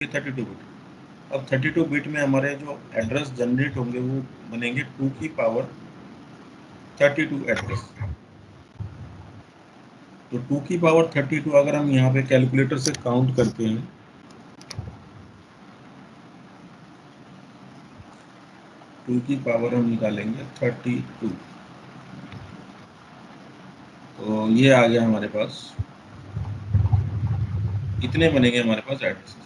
32 bit. अब 32 bit में हमारे जो एड्रेस जनरेट होंगे वो बनेंगे 2 की पावर 32 एड्रेस। तो 2 की पावर 32 अगर हम यहाँ पे कैलकुलेटर से काउंट करते हैं, टू की पावर हम निकालेंगे 32, तो ये आ गया हमारे पास, इतने बनेंगे हमारे पास एड्रेसेस,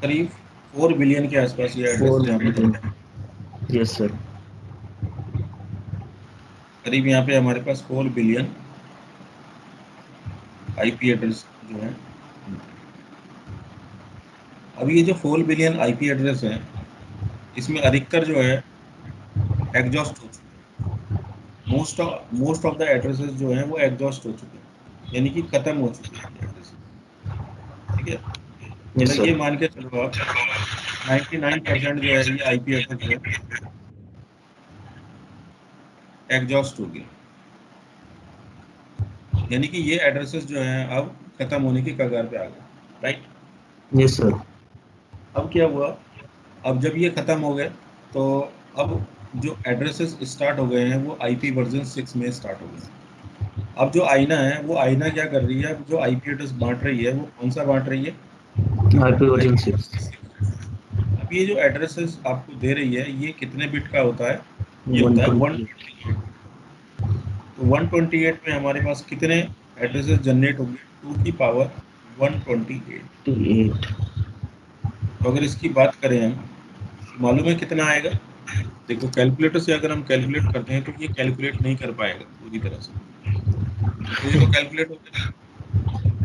करीब 4 बिलियन के आसपास ये एड्रेस 4 यहाँ पे billion. Generate, Yes, sir. करीब यहाँ पे हमारे पास 4 बिलियन आईपी एड्रेस जो है। अब ये जो 4 बिलियन आईपी एड्रेस है, इसमें अधिकतर जो है एग्जॉस्ट हो चुके हैं। मोस्ट ऑफ द एड्रेसेस जो हैं वो एग्जॉस्ट हो चुके हैं, यानी कि खत्म हो चुके हैं एड्रेसेस। ठीक है, Yes, मतलब sir. ये मान के चलो आप 99% जो है ये आईपी एड्रेस जो है एग्जॉस्ट हो गए, यानी कि ये एड्रेसेस जो हैं अब खत्म होने की कगार पे आ गए, राइट। Yes, sir. अब क्या हुआ, अब जब ये खत्म हो गए तो अब जो एड्रेसेस स्टार्ट हो गए हैं वो आईपी वर्जन 6 में स्टार्ट हो गए हैं। अब जो आईना है वो आईना क्या कर रही है, अब जो आईपी एड्रेस बांट रही है वो कौन सा बांट रही है, IP version आईपी 6. 6। अब ये जो एड्रेसेस आपको दे रही है ये कितने बिट का होता है, ये होता है 128. 128। तो 128 में हमारे पास कितने एड्रेसेस जनरेट होंगे, 2 की पावर 128। तो अगर इसकी बात करें हम, तो मालूम है कितना आएगा। देखो कैलकुलेटर से अगर हम कैलकुलेट करते हैं तो ये कैलकुलेट नहीं कर पाएगा पूरी तरह से, तो ये तो कैलकुलेट हो गया,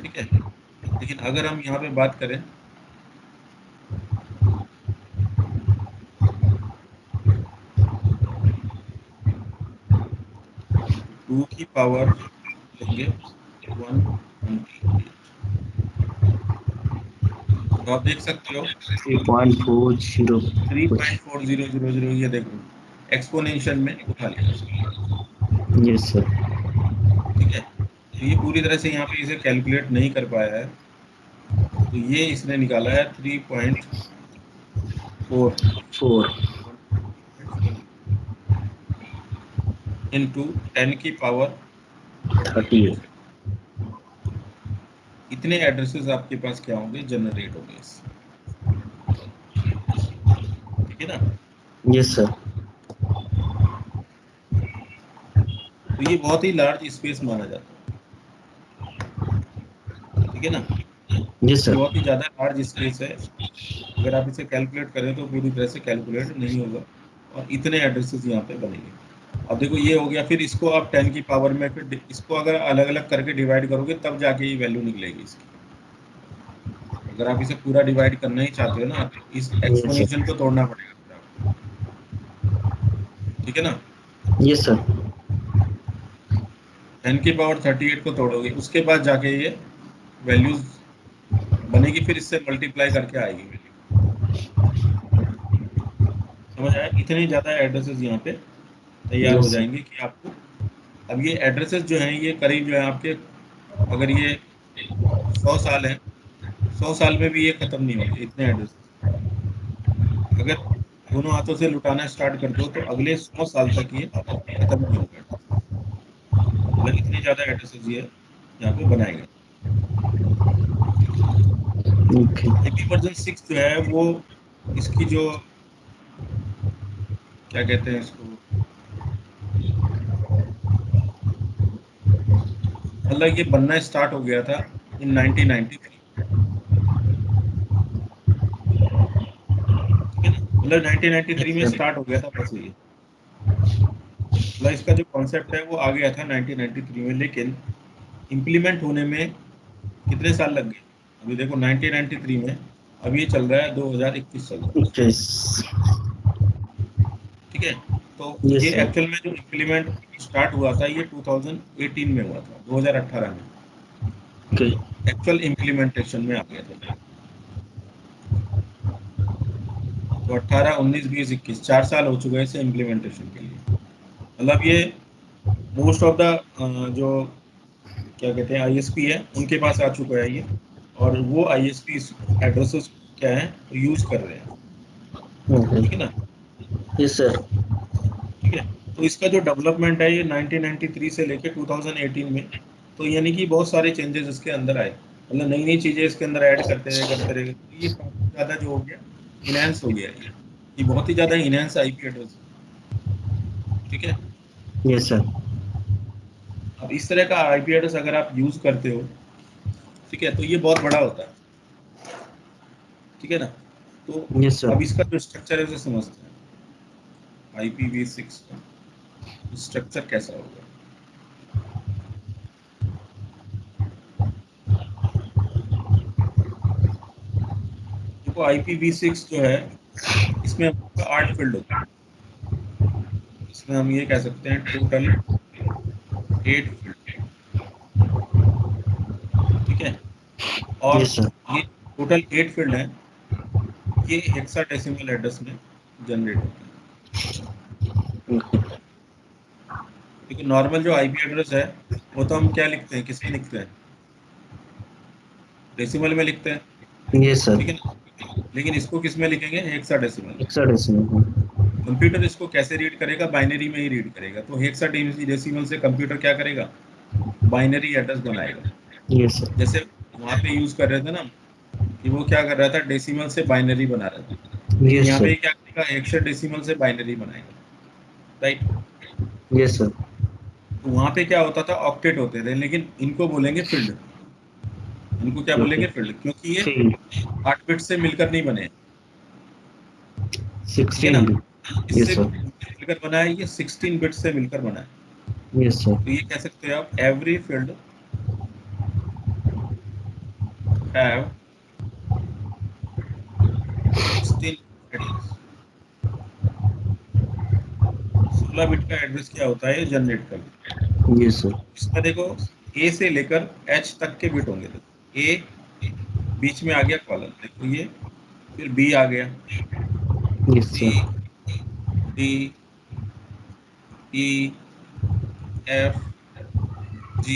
ठीक है। लेकिन अगर हम यहाँ पे बात करें, 2 की पावर लेंगे 128, तो आप देख सकते हो 3.40 कुछ. 3.4000, ये देखो एक्सपोनेंशियल में उठा लिया उसने, Yes, sir. ठीक है। तो ये पूरी तरह से यहाँ पे इसे कैलकुलेट नहीं कर पाया है, तो ये इसने निकाला है 3.4 4. इंटू 10 की पावर 38. 38। इतने एड्रेसेस आपके पास क्या होंगे, जनरेट होंगे इससे, ठीक है ना। Yes, sir. तो ये बहुत ही लार्ज स्पेस माना जाता है, ठीक है ना। Yes, ये sir. बहुत ही ज़्यादा लार्ज स्पेस है, अगर आप इसे कैलकुलेट करें तो पूरी तरह से कैलकुलेट नहीं होगा, और इतने एड्रेसेस यहाँ पे बनेंगे। अब देखो ये हो गया, फिर इसको आप 10 की पावर में फिर इसको अगर अलग अलग करके डिवाइड करोगे तब जाके ये वैल्यू निकलेगी इसकी। अगर आप इसे पूरा डिवाइड करना ही चाहते हो ना तो इस Yes, sir. एक्सपोनेंशियल को तोड़ना पड़ेगा फिर आपको, ठीक है ना। Yes, sir. 10 की पावर 38 को तोड़ोगे उसके बाद जाके ये वैल्यूज बनेगी, फिर इससे मल्टीप्लाई करके आएगी वैल्यू, समझ आया। इतने ज़्यादा एड्रेसेस यहाँ पे तैयार हो Yes, sir. जाएंगे कि आपको, अब ये एड्रेसेस जो हैं ये करीब जो है आपके, अगर ये 100 साल है, 100 साल में भी ये खत्म नहीं होंगे इतने एड्रेसेस। अगर दोनों हाथों से लुटाना स्टार्ट कर दो तो अगले 100 साल तक ये खत्म नहीं होगा एड्रेसेस, मतलब इतने ज़्यादा एड्रेसेस ये यहाँ पे बनाए गए। Okay. आईपी वर्जन 6 जो है वो, इसकी जो क्या कहते हैं इसको, मतलब ये बनना स्टार्ट हो गया था इन 1993, ठीक है ना। मतलब 1993 Yes, में sir. स्टार्ट हो गया था बस ये, मतलब इसका जो कॉन्सेप्ट है वो आ गया था 1993 में, लेकिन इम्प्लीमेंट होने में कितने साल लग गए। अभी देखो 1993 में, अभी ये चल रहा है 2021 चल रहा है, Yes. ठीक है। तो ये Yes, sir. एक्चुअल में जो इम्प्लीमेंट स्टार्ट हुआ था ये 2018 में हुआ था, 2018 में Okay. एक्चुअल इम्प्लीमेंटेशन में आ गया था। तो 18, 19, 20, 21 4 साल हो चुके हैं इसे इम्प्लीमेंटेशन के लिए। मतलब ये मोस्ट ऑफ द जो क्या कहते हैं आईएसपी है उनके पास आ चुका है ये, और वो ISP एड्रेसेस क्या है यूज कर रहे हैं, ओके। ठीक है ना। Yes sir. ठीक है, तो इसका जो डेवलपमेंट है ये 1993 से लेके 2018 में, तो यानी कि बहुत सारे चेंजेस इसके अंदर आए, मतलब नई नई चीजें इसके अंदर ऐड करते रहे, तो ये काफी ज्यादा जो हो गया इनहेंस हो गया ये बहुत ही ज्यादा इनहेंस IP एड्रेस, ठीक है। Yes sir. अब इस तरह का IP एड्रेस अगर आप यूज करते हो, ठीक है, तो ये बहुत बड़ा होता है, ठीक है ना। तो यस सर। अब इसका जो स्ट्रक्चर है उसे समझते हैं, IPv6 का स्ट्रक्चर कैसा होगा। देखो IPv6 जो है इसमें 8 फील्ड होते हैं, इसमें हम ये कह सकते हैं टोटल 8 फील्ड, ठीक है। और यस सर। ये टोटल 8 फील्ड है, ये हेक्साडेसिमल एड्रेस में जनरेट होते हैं। क्योंकि नॉर्मल जो IP एड्रेस है वो तो हम क्या लिखते हैं, किसमें लिखते हैं, डेसिमल में लिखते हैं, यस सर। ठीक है ना। लेकिन इसको किस में लिखेंगे, हेक्साडेसिमल में। हेक्साडेसिमल। कंप्यूटर इसको कैसे रीड करेगा, बाइनरी में ही रीड करेगा, तो हेक्साडेसिमल से कंप्यूटर क्या करेगा, बाइनरी एड्रेस बनाएगा। Yes sir. जैसे वहां पे यूज कर रहे थे ना कि वो क्या कर रहा था, डेसिमल से बाइनरी बना रहा था, लेकिन यस यहाँ सर। पे क्या करेगा, हेक्साडेसिमल से बाइनरी बनाएगा, राइट। Yes sir. तो वहां पे क्या होता था, ऑक्टेट होते थे, लेकिन इनको बोलेंगे फील्ड, इनको क्या ओके। बोलेंगे, फील्ड, क्योंकि ये फील्ड। 8 बिट से मिलकर नहीं बने, ठीक है ना। 16 बिट। यस इससे सर। मिलकर बना है, ये 16 बिट से मिलकर बना है। Yes sir. तो ये कह सकते हो आप, every field have 16 address. 16 bit का एड्रेस क्या होता है, जनरेट कर। Yes sir. इसका देखो A से लेकर H तक के बिट होंगे, देखो A बीच में आ गया कॉलम, देखो ये, फिर B आ गया, yes C sir. D E F G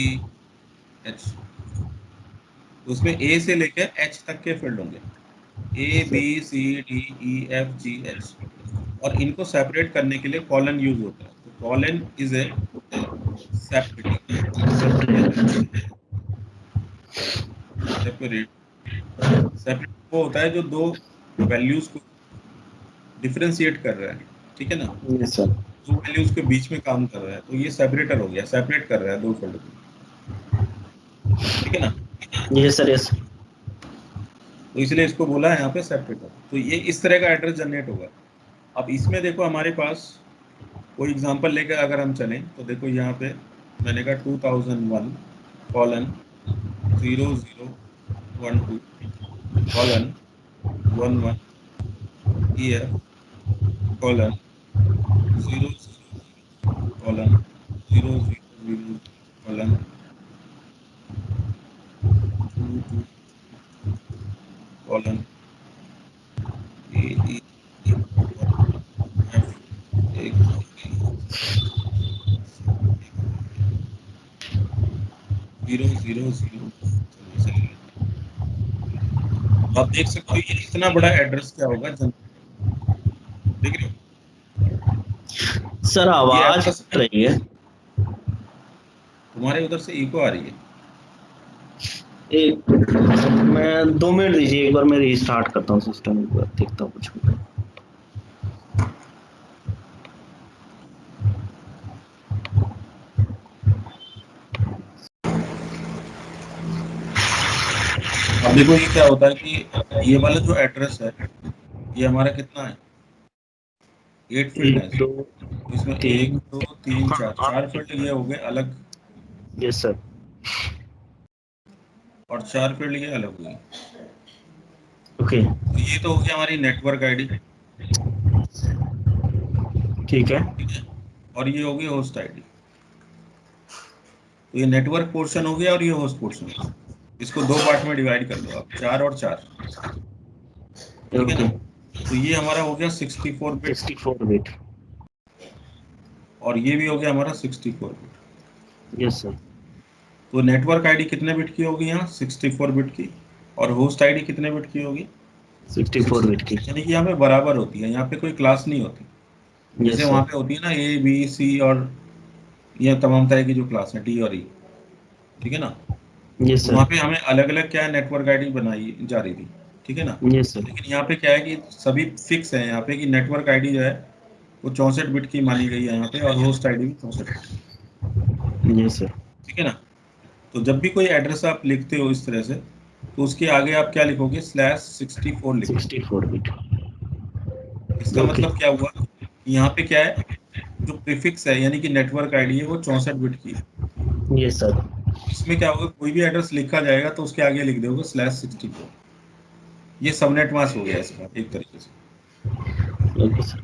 H, तो उसमें A से लेकर H तक के फील्ड होंगे, A B sir. C D E F G H, और इनको सेपरेट करने के लिए कॉलन यूज होता है, तो colon is a separator, separate, separate वो होता है जो दो वैल्यूज को डिफरेंशिएट कर रहा है, ठीक है ना, यस सर। दो वैल्यूज के बीच में काम कर रहा है, तो ये सेपरेटर हो गया, सेपरेट कर रहा है दो फील्ड को, ठीक है ना। Yes sir. यस। तो इसलिए इसको बोला है यहाँ पे सेपरेटर, तो ये इस तरह का एड्रेस जनरेट होगा। अब इसमें देखो हमारे पास कोई एग्जांपल लेकर अगर हम चलें, तो देखो यहाँ पे मैंने कहा 2001:0012 11 0000110000, आप देख सकते हो ये इतना बड़ा एड्रेस क्या होगा जनरेट, देख रहे हो, सर ये आवाज एड्रेस कट रही है। तुम्हारे उधर से इको आ रही है। एक मैं 2 मिनट दीजिए, एक बार मैं रीस्टार्ट करता हूँ सिस्टम, एक बार देखता हूँ कुछ। अब देखो ये क्या होता है कि ये वाला जो एड्रेस है ये हमारा कितना है, 8 फील्ड है एक दो इसमें, तो इसमें एक तीन। दो तीन हाँ चार, हाँ। 4 फील्ड ये हो गए अलग, यस सर। और 4 फील्ड ये अलग हुए, ओके। तो ये तो हो गया हमारी नेटवर्क आईडी, ठीक है। ठीक है, और ये हो गई होस्ट आईडी, तो ये नेटवर्क पोर्शन हो गया और ये होस्ट पोर्शन हो गया। इसको दो पार्ट में डिवाइड कर लो आप, 4 और 4, ठीक है ना। ओके। तो ये हमारा हो गया 64 बिट, 64 बिट। और ये भी हो गया हमारा 64 बिट। Yes sir. तो नेटवर्क आईडी कितने बिट की होगी यहाँ, 64 बिट की, और होस्ट आईडी कितने बिट की होगी? 64 बिट की। यानी कि यहाँ पे बराबर होती है, यहाँ पे कोई क्लास नहीं होती। जैसे यस वहाँ सर। पे होती है ना ए बी सी और ये तमाम तरह की जो क्लास है डी और ई, ठीक है ना। यस तो सर। वहाँ पे हमें अलग अलग क्या है नेटवर्क आईडी बनाई जा रही थी, ठीक है ना। Yes sir. लेकिन यहाँ पे क्या है कि सभी फिक्स है यहाँ पे कि नेटवर्क आईडी जो है वो 64 बिट की मानी गई है यहाँ पे, और होस्ट आईडी भी 64 बिट, यस सर। ठीक है ना। तो जब भी कोई एड्रेस आप लिखते हो इस तरह से, तो उसके आगे आप क्या लिखोगे? /64 लिखोगे। 64 बिट। इसका ओके। मतलब क्या हुआ? यहाँ पे क्या है, जो प्रीफिक्स है यानी कि नेटवर्क आईडी है वो 64 बिट की है। Yes sir. इसमें क्या होगा, कोई भी एड्रेस लिखा जाएगा तो उसके आगे लिख दोगे /64। ये सबनेट मास्क हो गया इसका एक तरीके से। Okay sir.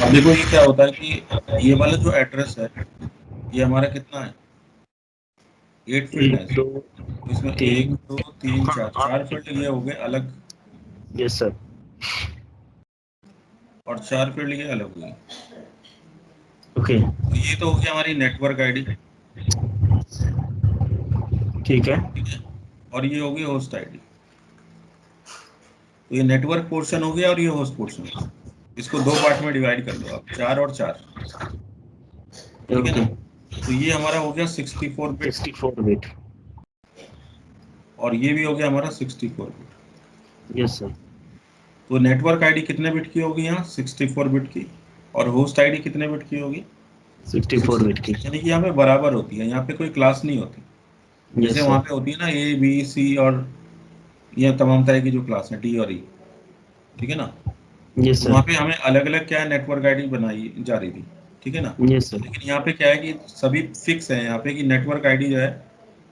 अब देखो ये क्या होता है कि ये वाला जो एड्रेस है ये हमारा कितना है? 8 फील्ड है एक इसमें। दो तो इसमें एक तीन। दो तीन हाँ चार हाँ। चार फील्ड ये हो गए अलग, यस सर। और 4 फील्ड ये अलग हुए। ओके। तो ये तो हो गया हमारी नेटवर्क आईडी, ठीक है। ठीक है। और ये हो गई होस्ट आईडी। तो ये नेटवर्क पोर्शन हो गया और ये होस्ट पोर्शन हो गया। इसको दो पार्ट में डिवाइड कर दो आप, 4 और 4, ठीक है ना। ओके। तो ये हमारा हो गया 64 बिट, 64 बिट। और ये भी हो गया हमारा 64 बिट। Yes sir. तो नेटवर्क आईडी कितने बिट की होगी यहाँ? 64 बिट की। और होस्ट आईडी कितने बिट की होगी? 64 बिट की। यानी कि यहाँ पे बराबर होती है, यहाँ पे कोई क्लास नहीं होती। जैसे यस वहाँ सर। पे होती है ना ए बी सी और ये तमाम तरह की जो क्लास है डी और ई, ठीक है ना। यस तो वहाँ सर। पे हमें अलग अलग क्या है नेटवर्क आईडी बनाई जा रही थी, ठीक है ना। Yes sir. लेकिन यहाँ पे क्या है कि सभी फिक्स है यहाँ पे कि नेटवर्क आईडी जो है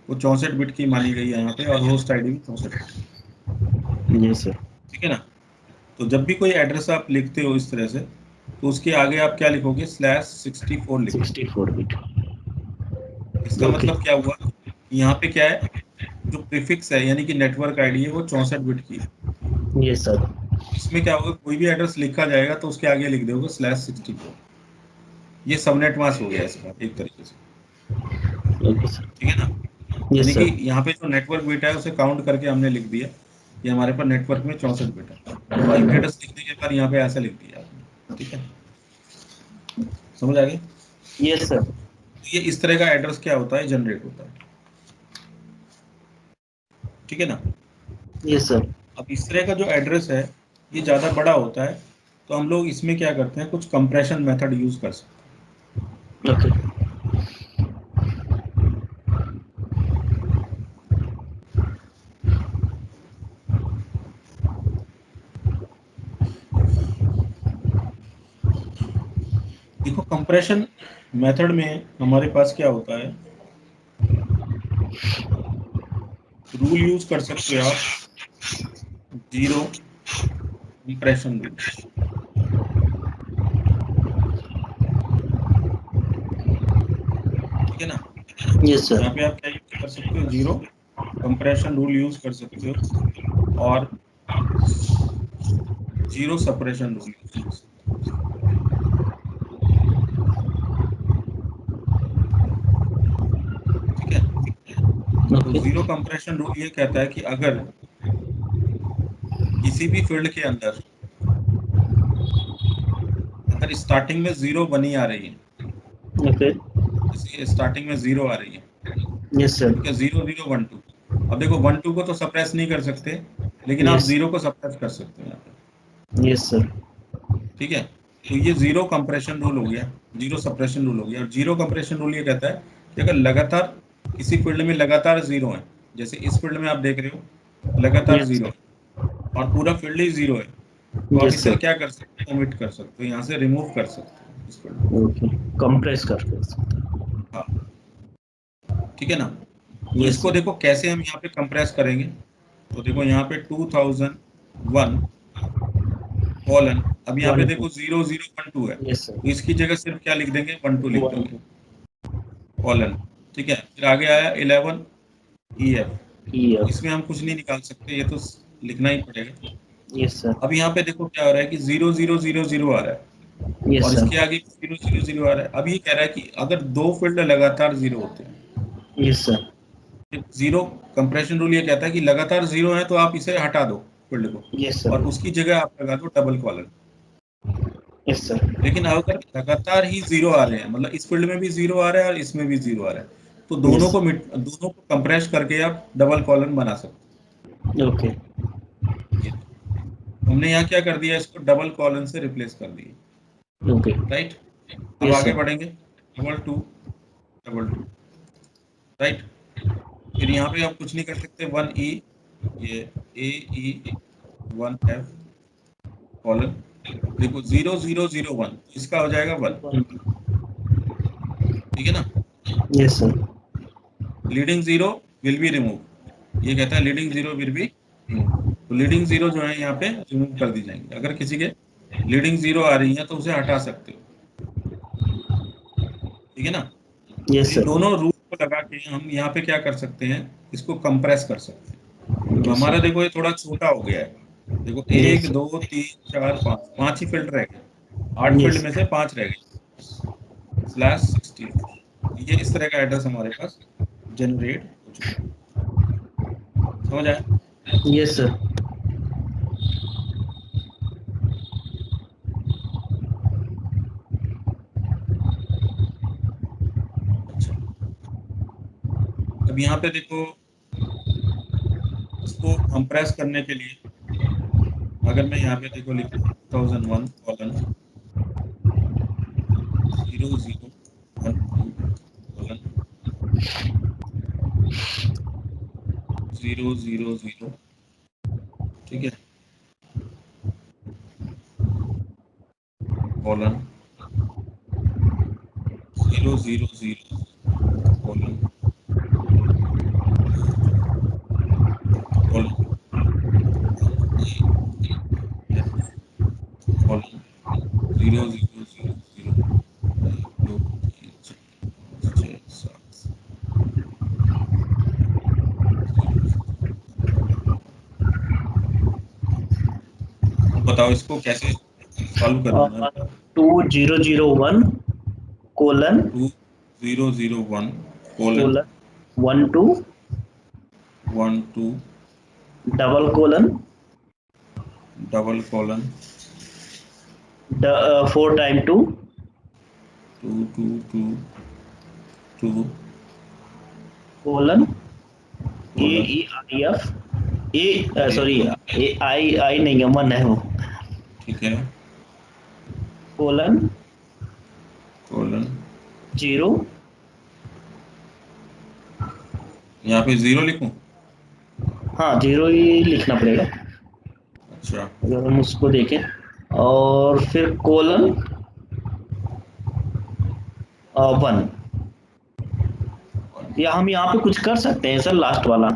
वो 64 बिट की मानी गई है यहाँ पे, और होस्ट आईडी भी 64 बिट, यस सर। ठीक है ना। तो जब भी कोई एड्रेस आप लिखते हो इस तरह से, तो उसके आगे आप क्या लिखोगे? /64 लिखोगे। 64 बिट। इसका ओके। मतलब क्या हुआ? यहाँ पे क्या है, जो प्रीफिक्स है यानी कि नेटवर्क आईडी है वो 64 बिट की है। Yes sir. इसमें क्या होगा, कोई भी एड्रेस लिखा जाएगा तो उसके आगे लिख दोगे /64। ये सबनेट मास्क हो गया इसका एक तरीके से, ओके सर। ठीक है ना। यानी यस कि सर। यहाँ पे जो नेटवर्क बिट है उसे काउंट करके हमने लिख दिया कि हमारे पास नेटवर्क में 64 बिट है। तो आईपी एड्रेस लिखने के बाद यहाँ पे ऐसा लिख दिया आपने, ठीक है। समझ आ गई? Yes sir. तो ये इस तरह का एड्रेस क्या होता है, जनरेट होता है, ठीक है ना। Yes sir. अब इस तरह का जो एड्रेस है ये ज़्यादा बड़ा होता है, तो हम लोग इसमें क्या करते हैं, कुछ कंप्रेशन मेथड यूज़ कर सकते ओके। हैं। देखो कंप्रेशन मेथड में हमारे पास क्या होता है, रूल यूज़ कर सकते हो आप, जीरो कंप्रेशन रूल, ठीक है ना। Yes sir. यहाँ पे आप क्या यूज़ कर सकते हो, जीरो कंप्रेशन रूल यूज़ कर सकते हो, और जीरो सप्रेशन रूल यूज़ कर सकते हो, ठीक है। तो ओके। जीरो कंप्रेशन रूल ये कहता है कि अगर किसी भी फील्ड के अंदर अगर स्टार्टिंग में जीरो बनी आ रही है, ओके। जैसे स्टार्टिंग में जीरो आ रही है, यस सर। ठीक है, 0 0 1 2। अब देखो 1 2 को तो सप्रेस नहीं कर सकते, लेकिन आप यस। जीरो को सप्रेस कर सकते हो यहाँ यस सर। पे, ठीक है। तो ये जीरो कंप्रेशन रूल हो गया, जीरो सप्रेशन रूल हो गया। और जीरो कंप्रेशन रूल ये कहता है कि अगर लगातार किसी फील्ड में लगातार जीरो है, जैसे इस फील्ड में आप देख रहे हो लगातार यस जीरो सर। है और पूरा फील्ड ही जीरो है, तो आप यस इसे सर। क्या कर सकते हो, ओमिट कर सकते हो, यहाँ से रिमूव कर सकते हो इस फील्ड को। ओके। कंप्रेस करके। हाँ, ठीक है ना। तो यस इसको सर। देखो कैसे हम यहाँ पे कंप्रेस करेंगे। तो देखो यहाँ पे 2001 कॉलन, अब यहाँ पे 1 2। देखो 0 0 1 2 है, यस सर। तो इसकी जगह सिर्फ क्या लिख देंगे, 1 2 लिख 1 देंगे 2। कॉलन, ठीक है। फिर आगे आया 11 EF, ई। इसमें हम कुछ नहीं निकाल सकते, ये तो लिखना ही पड़ेगा। Yes sir. अब यहाँ पे देखो क्या हो रहा है कि 0 0 0 0 आ रहा है, यस और सर। इसके आगे 0 0 0 आ रहा है। अब ये कह रहा है कि अगर दो फील्ड लगातार जीरो होते हैं, yes sir. Zero compression rule ये कहता है कि लगातार जीरो है तो आप इसे हटा दो फील्ड को, यस सर। और उसकी जगह आप लगा दो डबल कॉलन। Yes sir. लेकिन अगर लगातार ही जीरो आ रहे हैं, मतलब इस फील्ड में भी जीरो आ रहा है और इसमें भी जीरो आ रहा है, तो यस। दोनों को कंप्रेस करके आप डबल कॉलन बना सकते ओके। हैं। हमने यहाँ क्या कर दिया, इसको डबल कॉलन से रिप्लेस कर दिया। ओके। राइट। अब यस आगे सर। बढ़ेंगे, double two, double two. Right. फिर यहाँ पे आप कुछ नहीं कर सकते, वन ई, ये ए ई, वन एफ कॉलन। देखो जीरो जीरो जीरो वन, इसका हो जाएगा वन। ठीक है ना। Yes sir. Leading zero will be remove, ये कहता है leading zero will be remove. तो लीडिंग जीरो जो है यहाँ पे रिमूव कर दी जाएंगे। अगर किसी के लीडिंग जीरो आ रही है तो उसे हटा सकते हो। ठीक है ना। तो यस इन सर। दोनों रूल को लगा के हम यहाँ पे क्या कर सकते हैं, इसको कंप्रेस कर सकते हैं। तो यस हमारा सर। देखो ये थोड़ा छोटा हो गया है। देखो यस एक सर। दो तीन चार पाँच, पांच ही फील्ड रह गए। 8 फील्ड यस। में से 5 रह गए। /16, ये इस तरह का एड्रेस हमारे पास जनरेट हो चुका है। समझ आया। Yes sir. अच्छा, अब यहाँ पे देखो, इसको कंप्रेस करने के लिए अगर मैं यहाँ पे देखो लिखूँ 2001 कॉलन 0012 कॉलन 000, ठीक है, कॉलन 000 कॉलन कॉलन कॉलन 0000 1 2 3 4 5 6 7 अब बताओ इसको कैसे सॉल्व करना है। 2001 2001 colon colon 12 12 double colon double colon 4 time 2 2 2 2 2 colon A colon E I F A A sorry E, A I I नहीं है, मन है वो। ठीक है, कोलन कॉलन 0। यहाँ पे जीरो लिखूं। हाँ, 0 ही लिखना पड़ेगा अच्छा, अगर हम उसको देखें। और फिर कोलन 1। या हम यहाँ पे कुछ कर सकते हैं सर, लास्ट वाला,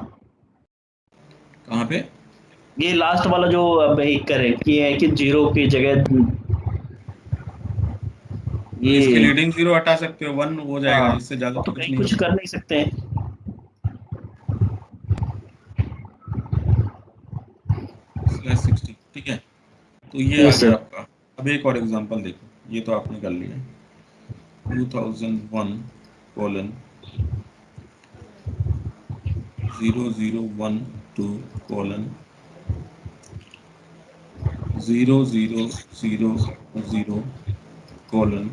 कहाँ पे। ये लास्ट वाला जो अब करेक्ट ये है कि 0 की जगह तो इसके ये। लीडिंग जीरो हटा सकते हो, वन हो जाएगा, हाँ, इससे ज्यादा तो तो कुछ कहीं नहीं कुछ है। कर नहीं सकते हैं। /16, ठीक है। तो ये आ यस गया सर। आपका। अब एक और एग्जांपल देखो, ये तो आपने कर लिया। 2001 कॉलन 0012 कॉलन 0000 कॉलन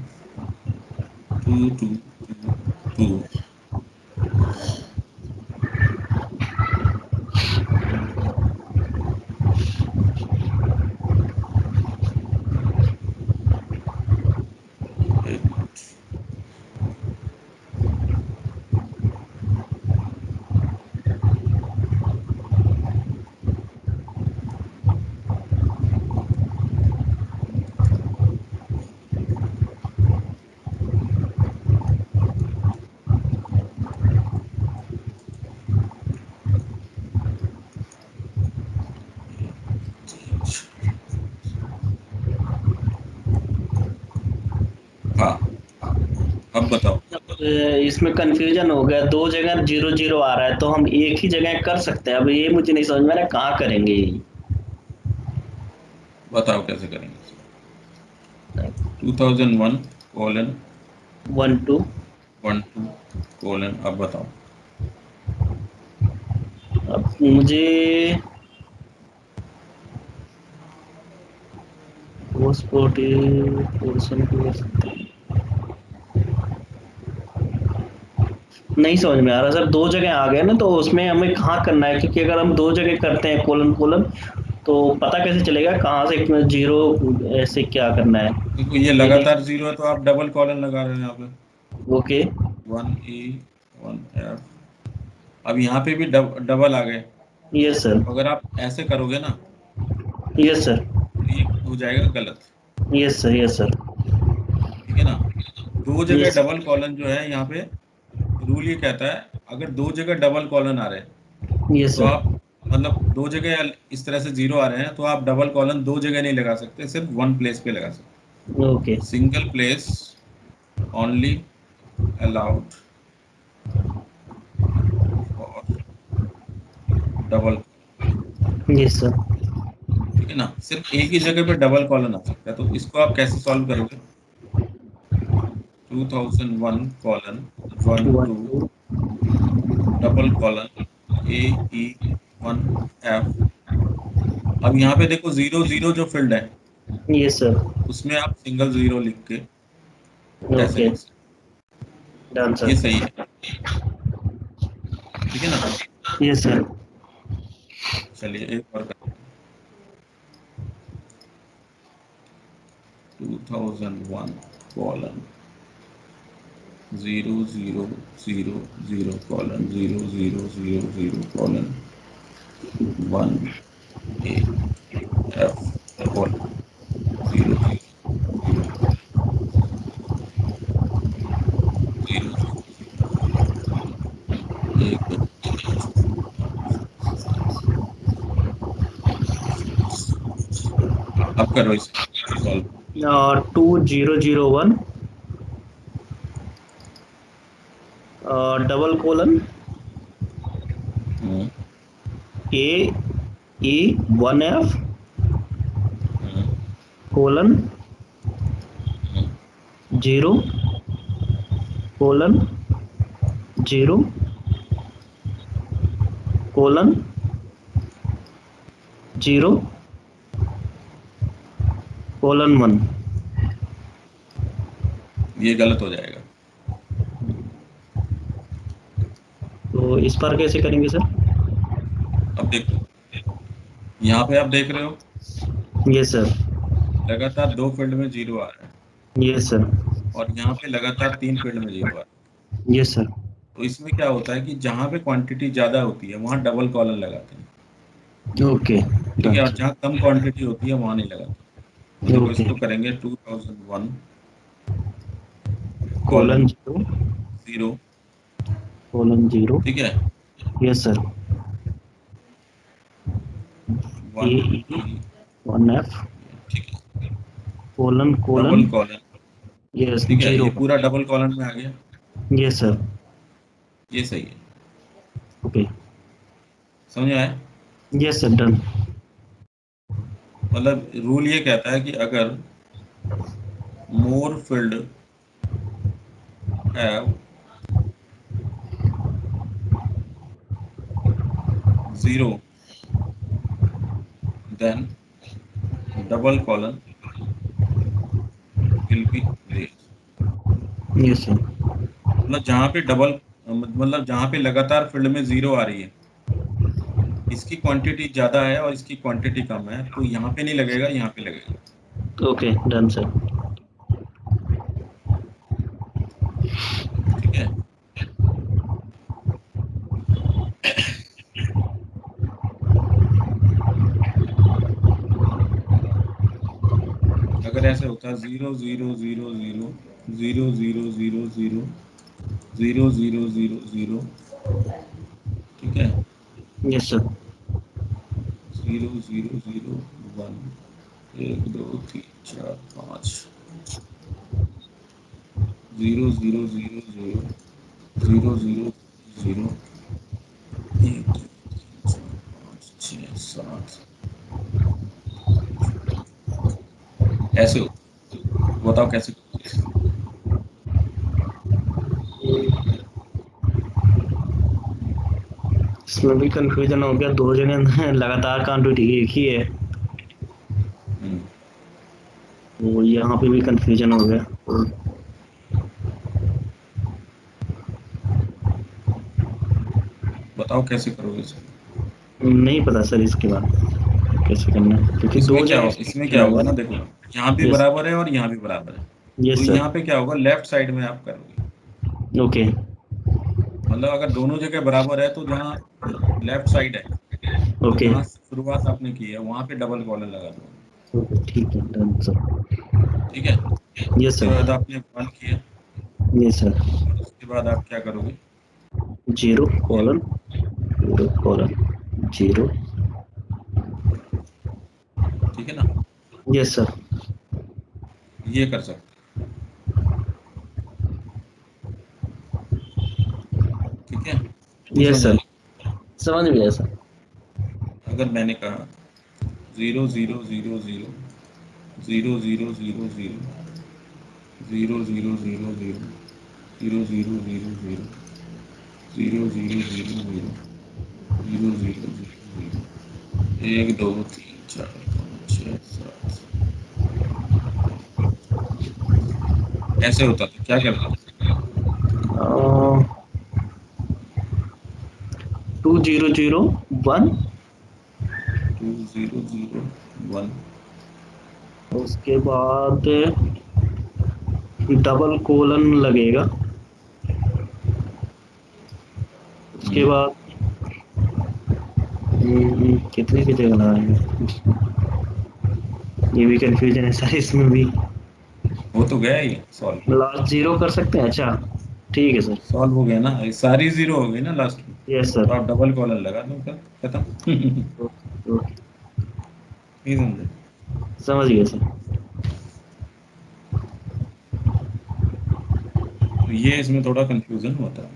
2222। एक मिनट। हाँ, अब बताओ। इसमें कंफ्यूजन हो गया, दो जगह 0 0 आ रहा है तो हम एक ही जगह कर सकते हैं। अब ये मुझे नहीं समझ में आ रहा है, कहाँ करेंगे ये। बताओ कैसे करेंगे इसको। 2001 कॉलन 12 12 कॉलन, अब बताओ। मुझे वो स्पोर्ट पोर्शन को कर सकते हैं। नहीं समझ में आ रहा सर, दो जगह आ गए ना, तो उसमें हमें कहाँ करना है, क्योंकि अगर हम दो जगह करते हैं कोलन कोलन, तो पता कैसे चलेगा कहाँ से जीरो, ऐसे क्या करना है। देखो ये ये लगातार जीरो है तो आप डबल कॉलन लगा रहे हो यहाँ पे। ओके। 1E 1F। अब यहाँ पे भी डबल आ गए। Yes sir. तो अगर आप ऐसे करोगे ना यस सर। तो ये हो जाएगा गलत। Yes sir. Yes sir. ठीक है ना। दो जगह यस। डबल कॉलन जो है यहाँ पे, रूल ये कहता है अगर दो जगह डबल कॉलन आ रहे हैं यस तो सर। आप, मतलब दो जगह इस तरह से जीरो आ रहे हैं तो आप डबल कॉलन दो जगह नहीं लगा सकते, सिर्फ वन प्लेस पे लगा सकते। Okay. Single place only allowed for double. Yes sir. ठीक है ना, सिर्फ एक ही जगह पे डबल कॉलन आ सकता है। तो इसको आप कैसे सॉल्व करोगे? 2001 colon one one two two. Double colon AE1F। अब यहाँ पे देखो जीरो जीरो जो फील्ड है यस सर। उसमें आप सिंगल जीरो लिख के ऐसे ओके। लिख सकते डन हो। ये सर। सही है। ठीक है ना। Yes sir. चलिए एक और करते हैं। 2001 colon 0000 colon 0000 colon 1AF colon 0000 एक दो तीन चार पाँच अब करो इसे सॉल्व। और 2001 डबल कोलन हम्म AE1F हम्म कोलन हम्म 0:0:0:1। ये गलत हो जाएगा। तो इस बार कैसे करेंगे सर? अब देखो यहाँ पे आप देख रहे हो यस सर। लगातार दो फील्ड में जीरो आ रहा है यस सर। और यहाँ पे लगातार तीन फील्ड में जीरो आ रहा है। Yes sir. तो इसमें क्या होता है कि जहाँ पे क्वांटिटी ज्यादा होती है वहाँ डबल कॉलन लगाते हैं। ओके। ठीक डन है, और सर। जहाँ कम क्वांटिटी होती है वहाँ नहीं लगाते। तो देखो ओके। इसको करेंगे 2001 colon colon zero. Zero. Colon zero. ठीक है। Yes sir. A one E E 1F ठीक है, colon colon. Double colon. Yes ठीक है, जीरो। ये पूरा डबल कॉलन में आ गया। Yes sir. ये सही है। ओके। समझ में आया? Yes sir. डन। मतलब रूल ये कहता है कि अगर more field have zero then double colon will be raise. Yes sir. मतलब जहाँ पे डबल, मतलब जहाँ पे लगातार फील्ड में जीरो आ रही है, इसकी क्वांटिटी ज्यादा है और इसकी क्वांटिटी कम है, तो यहाँ पे नहीं लगेगा, यहाँ पे लगेगा। ओके। Done sir. ठीक है। अगर ऐसे होता है 0 0 0 0 0 0 0 0 0 0 0 0, ठीक है, यस सर। 0 0 0 1 एक दो तीन चार पाँच 0 0 0 0 0 0 एक दो तीन चार पाँच छः सात, ऐसे हो। बताओ कैसे करोगे इसे? इसमें भी कंफ्यूजन हो गया, दो जगह लगातार क्वांटिटी एक ही है, हम्म, तो यहाँ पे भी कंफ्यूजन हो गया। तो बताओ कैसे करोगे इसे। नहीं पता सर इसके बाद कैसे करना है, क्योंकि दो जगह इसमें क्या चला होगा हुआ ना, है। देखो यहाँ भी यस, बराबर है और यहाँ भी बराबर है। तो यस सर। यहाँ पे क्या होगा, लेफ्ट साइड में आप करोगे। ओके, मतलब अगर दोनों जगह बराबर है तो जहाँ लेफ्ट साइड है, मतलब ओके, जहाँ शुरुआत आपने की है वहां पे डबल कॉलन लगा दो। ठीक है, डन सर। ठीक है। यस उसके बाद सर। आपने 1 किया, यस सर। और उसके बाद आप क्या करोगे, जीरो ये कॉलन, जीरो कॉलन, जीरो। ठीक है ना, यस सर। ये कर सकते हो। ठीक है, नहीं यस समझ सर, आया। समझ गया सर। अगर मैंने कहा 0 0 0 0 0 0 0 0 0 0 0 0 0 0 0 0 0 0 0 0 0 0 0 0 0 0 0 1 2 3 4 5 6 7, ऐसे होता तो क्या करते। 2001, 2001, उसके बाद डबल कोलन लगेगा, उसके बाद कितने की जगह लगाएंगे, ये भी कंफ्यूजन है सर इसमें भी। हो तो गया ये सॉल्व। लास्ट जीरो कर सकते हैं, अच्छा ठीक है सर। सॉल्व हो गया ना, ये सारी जीरो हो गई ना लास्ट में। यस तो सर। आप डबल कॉलर लगा दो, खत्म। ओके, ओके, नहीं समझे। समझ गया सर। तो ये इसमें थोड़ा कंफ्यूजन होता है।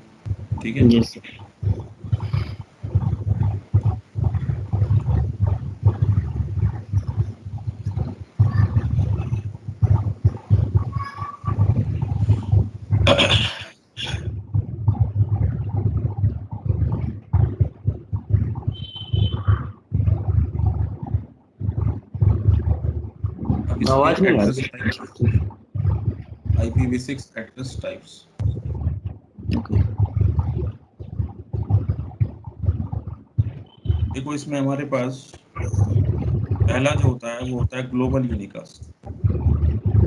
ठीक है। Yes sir. अब इसके आवाज नहीं आ एड्रेस टाइप्स, रही। IPv6 address types. ओके। देखो इसमें हमारे पास पहला जो होता है वो होता है global unicast.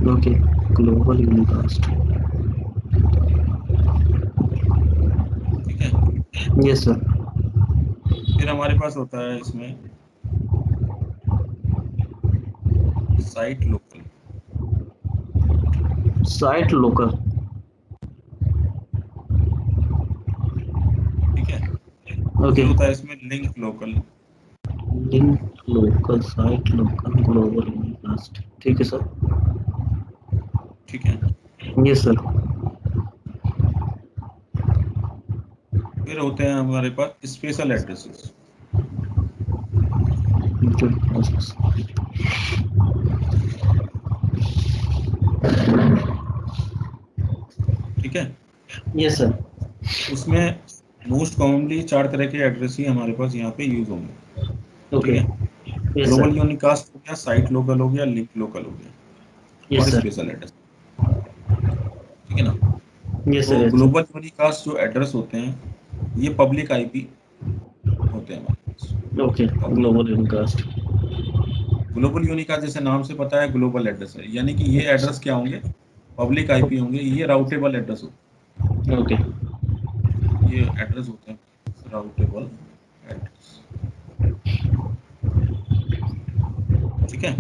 Okay, global unicast. ठीक है। Yes sir. फिर हमारे पास होता है इसमें साइट लोकल। Site local. ठीक है। ओके। फिर होता है इसमें link local. Link local, site local, global unicast, ठीक है सर। ठीक है। Yes sir. फिर होते हैं हमारे पास स्पेशल एड्रेसेस। ठीक है। Yes sir. उसमें मोस्ट कॉमनली 4 तरह के एड्रेस ही हमारे पास यहाँ पे यूज होंगे। ठीक ओके। है। Yes global sir. यूनिकास्ट हो गया, साइट लोकल हो गया, लिंक लोकल हो गया, यस और सर। Special address. ठीक है ना। यस तो sir. Yes global sir. Unicast जो एड्रेस होते हैं ये पब्लिक आईपी होते हैं हमारे पास। Okay, public, global unicast. Global unicast जैसे नाम से पता है ग्लोबल एड्रेस है, यानी कि ये एड्रेस क्या होंगे, पब्लिक आईपी होंगे, ये राउटेबल एड्रेस होते ओके। हैं। ये एड्रेस होते हैं राउटेबल एड्रेस। ठीक है।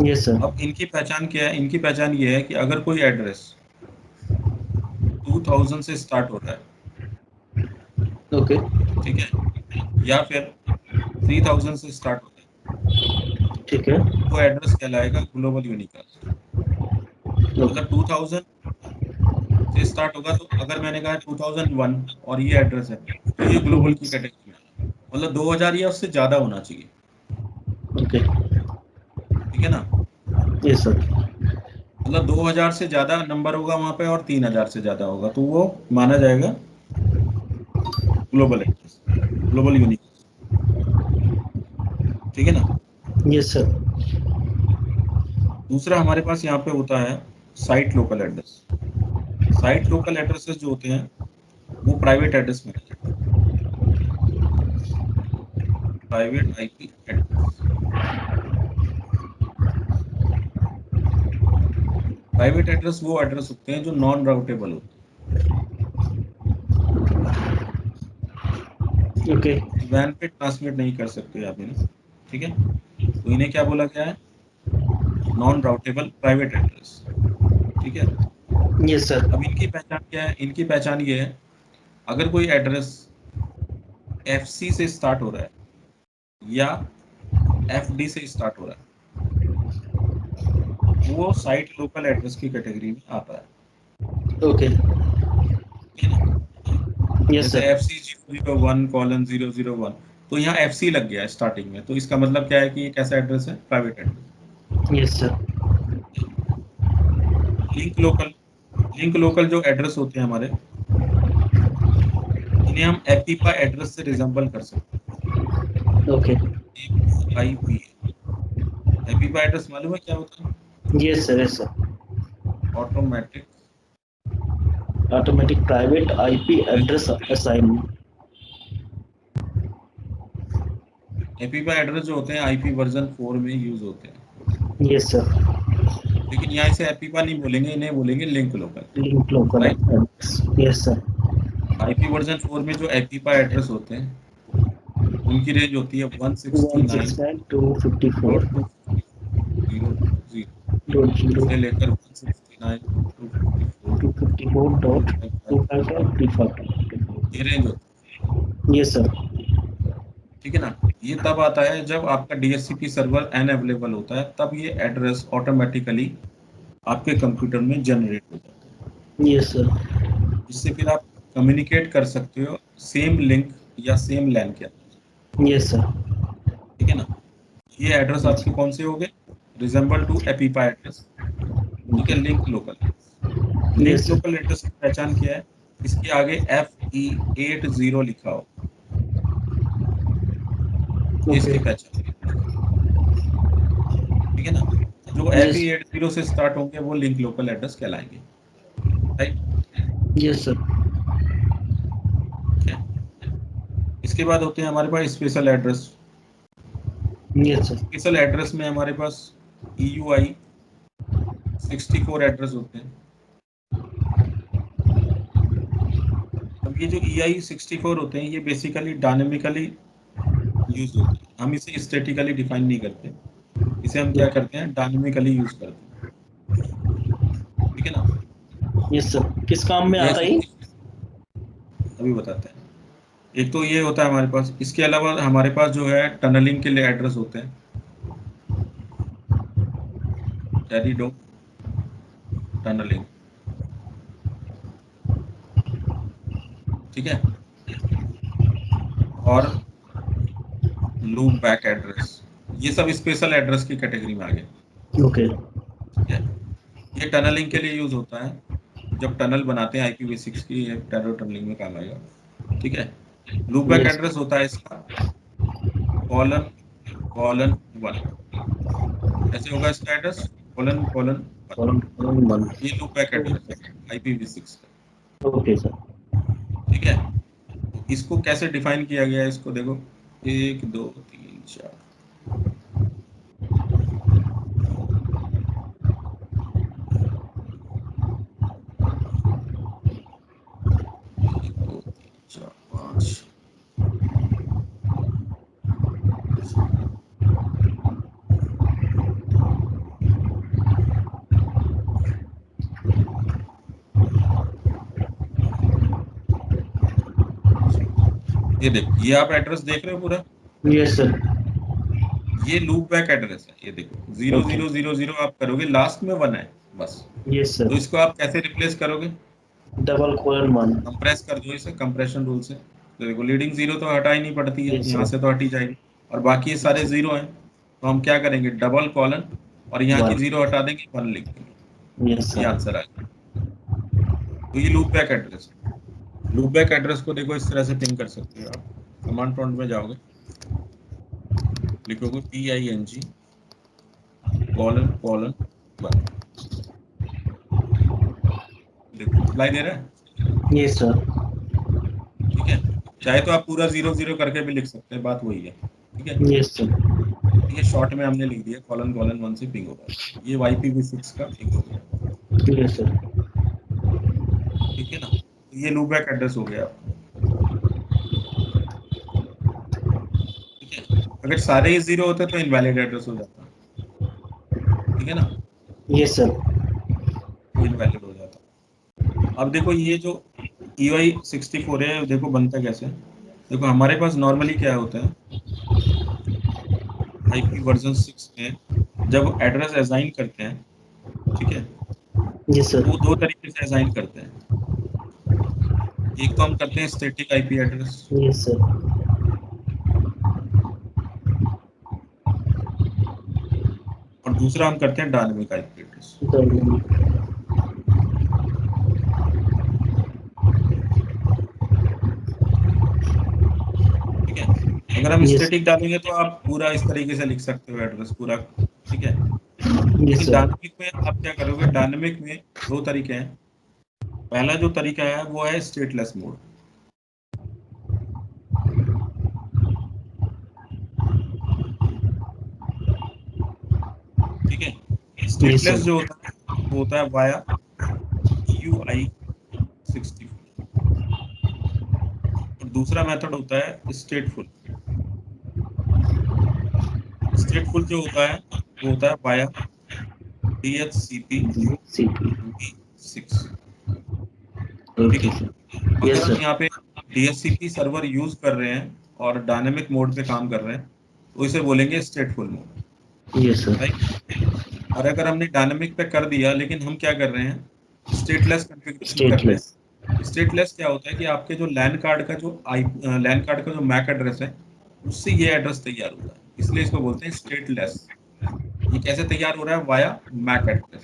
Yes sir. अब इनकी पहचान क्या है, इनकी पहचान ये है कि अगर कोई एड्रेस 2000 से स्टार्ट हो रहा है, ओके। ठीक है, या फिर 3000 से स्टार्ट होता है, ठीक है। वो एड्रेस कहलाएगा ग्लोबल यूनिकास्ट। ओके। मतलब 2000 से स्टार्ट होगा, तो अगर मैंने कहा 2001 और ये एड्रेस है तो ये ग्लोबल की कैटेगरी में आएगा। मतलब 2000 या उससे ज्यादा होना चाहिए। ओके। ठीक है ना। Yes sir. मतलब 2000 से ज्यादा नंबर होगा वहां पे और 3000 से ज्यादा होगा तो वो माना जाएगा ग्लोबल एड्रेस। ग्लोबल यूनिक, ठीक है ना। Yes sir. दूसरा हमारे पास यहाँ पे होता है site local address. Site local addresses जो होते हैं वो प्राइवेट एड्रेस में नहीं है, private IP address. Private address वो एड्रेस होते हैं जो नॉन राउटेबल होते ओके। हैं, वैन पे ट्रांसमिट नहीं कर सकते आप इन्हें, ठीक है। तो इन्हें क्या बोला गया है, नॉन राउटेबल प्राइवेट एड्रेस, ठीक है। Yes sir. अब इनकी पहचान क्या है, इनकी पहचान ये है, अगर कोई एड्रेस एफसी से स्टार्ट हो रहा है या एफडी से स्टार्ट हो रहा है, वो साइट लोकल एड्रेस की कैटेगरी में आता ओके। है ना। यस जैसे सर। एफ सी 001:001, तो यहाँ एफ सी लग गया है स्टार्टिंग में, तो इसका मतलब क्या है कि ये कैसा एड्रेस है, private address. Yes sir. Link local, link local जो एड्रेस होते हैं हमारे, इन्हें हम एपीपा एड्रेस से रिजेंबल कर सकते ओके। हैं। आईपी, एपीपा एड्रेस मालूम है क्या होता है, yes sir. Yes sir. Automatic automatic private IP address assignment. APIPA address जो होते हैं आईपी वर्जन 4 में यूज होते हैं, यस सर। लेकिन यहाँ इसे एपीपा नहीं बोलेंगे, इन्हें बोलेंगे link local, link local right. Address. Yes sir. IP version 4 में जो एपीपा एड्रेस होते हैं उनकी रेंज होती है 169 169.254. डॉट 250 डॉट जीरो से लेकर 169 टू 54 254.255. ये रेंज होती यस सर। है, ठीक है ना। ये तब आता है जब आपका डीएचसीपी सर्वर अनअवेलेबल होता है, तब ये एड्रेस ऑटोमेटिकली आपके कंप्यूटर में जनरेट हो जाता है, यस सर। जिससे फिर आप कम्युनिकेट कर सकते हो सेम लिंक या सेम लैन के अंदर, यस सर। ठीक है ना। ये एड्रेस आपके कौन से हो गए, रिजेंबल टू एपीपा एड्रेस, ठीक है, link local. Link yes sir. Local address की पहचान क्या है, इसके आगे FE80 लिखा हो, ये ओके। इसकी पहचान है, ठीक है ना। जो यस। FE80 से स्टार्ट होंगे वो लिंक लोकल एड्रेस कहलाएंगे, राइट। Yes sir. ठीक है। इसके बाद होते हैं हमारे पास special address. Yes sir. Special address में हमारे पास EUI 64 एड्रेस होते हैं। अब ये जो EI 64 होते हैं ये बेसिकली डायनेमिकली यूज होते हैं, हम इसे स्टैटिकली डिफाइन नहीं करते, इसे हम क्या ओके। करते हैं, डायनेमिकली यूज करते हैं, ठीक है ना। Yes sir. किस काम में आता जैसे है? अभी बताते हैं, एक तो ये होता है हमारे पास, इसके अलावा हमारे पास जो है टनलिंग के लिए एड्रेस होते हैं, टेरिडो टनलिंग, ठीक है, और लूप बैक एड्रेस, ये सब स्पेशल एड्रेस की कैटेगरी में आ गए, ओके। ठीक है। ये टनलिंग के लिए यूज होता है, जब टनल बनाते हैं IPv6 की, ये टेरो टनलिंग में काम आएगा, ठीक है। Loop back yes. एड्रेस होता है इसका कॉलन कॉलन 1, ऐसे होगा इसका address, colon colon 1, column column one. ये लूप बैक एड्रेस है IPv6 का, ओके सर। ठीक है। तो इसको कैसे डिफाइन किया गया है, इसको देखो, 1 2 3 4, 1 2 3 4 5, ये देखो, ये आप एड्रेस देख रहे हो पूरा, यस सर। ये लूप बैक एड्रेस है, ये देखो, zero okay. Zero zero zero आप करोगे, लास्ट में 1 है बस। यस तो सर। इसको आप कैसे रिप्लेस करोगे, डबल कॉलम वन। कंप्रेस कर दो इसे कंप्रेशन रूल से, तो देखो लीडिंग जीरो तो हटा ही नहीं पड़ती है, यस यहाँ सर। से तो हटी जाएगी, और बाकी ये सारे जीरो हैं, तो हम क्या करेंगे, डबल कॉलन और यहाँ की वन। जीरो हटा देंगे, 1 लिख देंगे, यस ये सर। आंसर आएगा। तो ये लूप बैक एड्रेस है। लूप बैक एड्रेस को देखो इस तरह से पिन कर सकते हो आप, कमांड प्रॉम्प्ट में जाओगे, लिखोगे PING कॉलन कॉलन 1। देखो रिप्लाई दे रहा है। ये सर। ठीक है, चाहे तो आप पूरा 0 0 करके भी लिख सकते हैं, बात वही है। ठीक है, ये सर। ये शॉर्ट में हमने लिख दिया कॉलन कॉलन 1 से पिंग होगा, ये YPV6 का पिंग हो गया। ये सर। ठीक है ना, तो ये लूप बैक एड्रेस हो गया आपका। ठीक है, अगर सारे ही 0 होते तो इनवैलिड एड्रेस हो जाता। ठीक है ना, ये सर। वो इनवैलिड हो जाता। अब देखो ये जो EY64 है, देखो बनता कैसे। देखो हमारे पास नॉर्मली क्या होता है, IP वर्जन 6 में जब एड्रेस असाइन करते हैं, ठीक है, ये तो सर। वो दो तरीके से असाइन करते हैं। एक तो हम करते हैं स्टैटिक IP एड्रेस, ये सर। और दूसरा हम करते हैं डायनेमिक IP एड्रेस। डायनेमिक। ठीक है, अगर हम ये स्टैटिक डालेंगे तो आप पूरा इस तरीके से लिख सकते हो एड्रेस पूरा। ठीक है, ये लेकिन सर। डायनेमिक में आप क्या करोगे, डायनेमिक में दो तरीके हैं। पहला जो तरीका है वो है स्टेटलेस मोड। ठीक है, ये स्टेटलेस सर। जो होता है वो होता है वाया UI64, और दूसरा मेथड होता है स्टेटफुल। स्टेटफुल जो होता है वो होता है वाया DHCP सीपी। V6। ठीक ओके है, सर। अगर यस हम सर। यहाँ पे DHCP सर्वर यूज कर रहे हैं और डायनेमिक मोड पे काम कर रहे हैं तो इसे बोलेंगे स्टेटफुल मोड। Yes sir. राइट, और अगर हमने डायनेमिक पे कर दिया लेकिन हम क्या कर रहे हैं, स्टेटलेस कॉन्फ़िगरेशन कर रहे स्टेटलेस। हैं। स्टेटलेस क्या होता है कि आपके जो लैन कार्ड का जो लैन कार्ड का जो मैक एड्रेस है उससे ये एड्रेस तैयार होता है, इसलिए इसको बोलते हैं स्टेटलेस। ये कैसे तैयार हो रहा है, वाया मैक एड्रेस।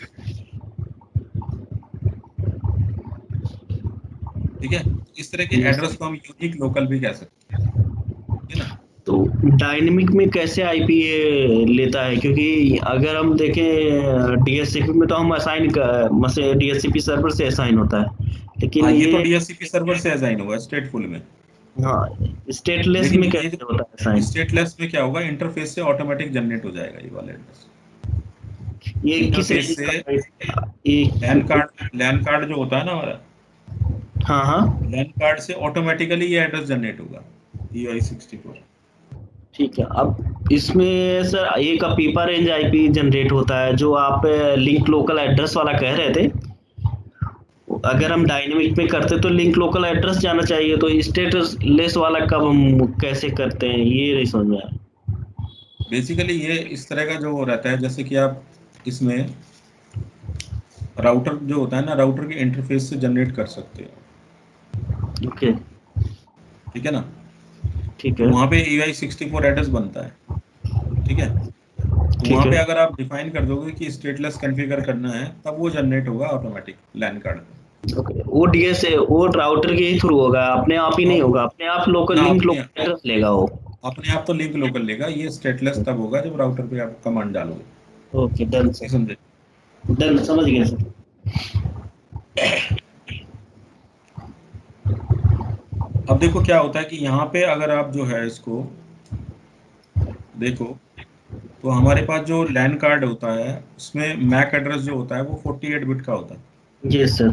ठीक है, तो इस तरह के यस एड्रेस सर। को हम यूनिक लोकल भी कह सकते हैं। ठीक है ना, तो डायनेमिक में कैसे आईपी लेता है, क्योंकि अगर हम देखें डीएससीपी में तो हम असाइन मसे डीएससीपी सर्वर से असाइन होता है, हाँ लेकिन ये तो ये। DHCP सर्वर से असाइन हुआ है स्टेटफुल में। हाँ। स्टेटलेस लेकिन में ये कैसे होता है जो असाइन? स्टेटलेस में क्या होगा, इंटरफेस से ऑटोमेटिक जनरेट हो जाएगा ये वाला एड्रेस। ये किस इंटरफेस रेंज से का? ये। लैन कार्ड जो होता है ना हमारा, हाँ हाँ। लैन कार्ड से ऑटोमेटिकली ये एड्रेस जनरेट होगा EY64। ठीक है। अब इसमें सर एक पीपा रेंज आईपी जनरेट होता है जो आप लिंक लोकल एड्रेस वाला कह रहे थे। अगर हम डायनेमिक में करते तो लिंक लोकल एड्रेस जाना चाहिए, तो स्टेटस लेस वाला कब हम कैसे करते हैं ये नहीं समझ में आया। बेसिकली ये इस तरह का जो रहता है, जैसे कि आप इसमें राउटर जो होता है ना, राउटर के इंटरफेस से जनरेट कर सकते हो। ओके। ठीक है ना, ठीक तो है। वहाँ पे EY64 एड्रेस बनता है। ठीक है, तो ठीक वहाँ है। पे अगर आप डिफाइन कर दोगे कि स्टेटलेस कॉन्फ़िगर करना है तब वो जनरेट होगा ऑटोमेटिक लैन कार्ड पे। ओके, वो डीएस वो राउटर के ही थ्रू होगा, अपने आप ही नहीं और होगा, अपने आप लोकल ना लिंक अपने लोकल एड्रेस लेगा वो? अपने आप तो लिंक लोकल लेगा, ये स्टेटलेस तब होगा जब राउटर पे आप कमांड डालोगे। ओके डन ये सर। समझे। डन, समझ गया सर। अब देखो क्या होता है कि यहाँ पे अगर आप जो है इसको देखो, तो हमारे पास जो लैन कार्ड होता है उसमें मैक एड्रेस जो होता है वो 48 बिट का होता है। Yes sir.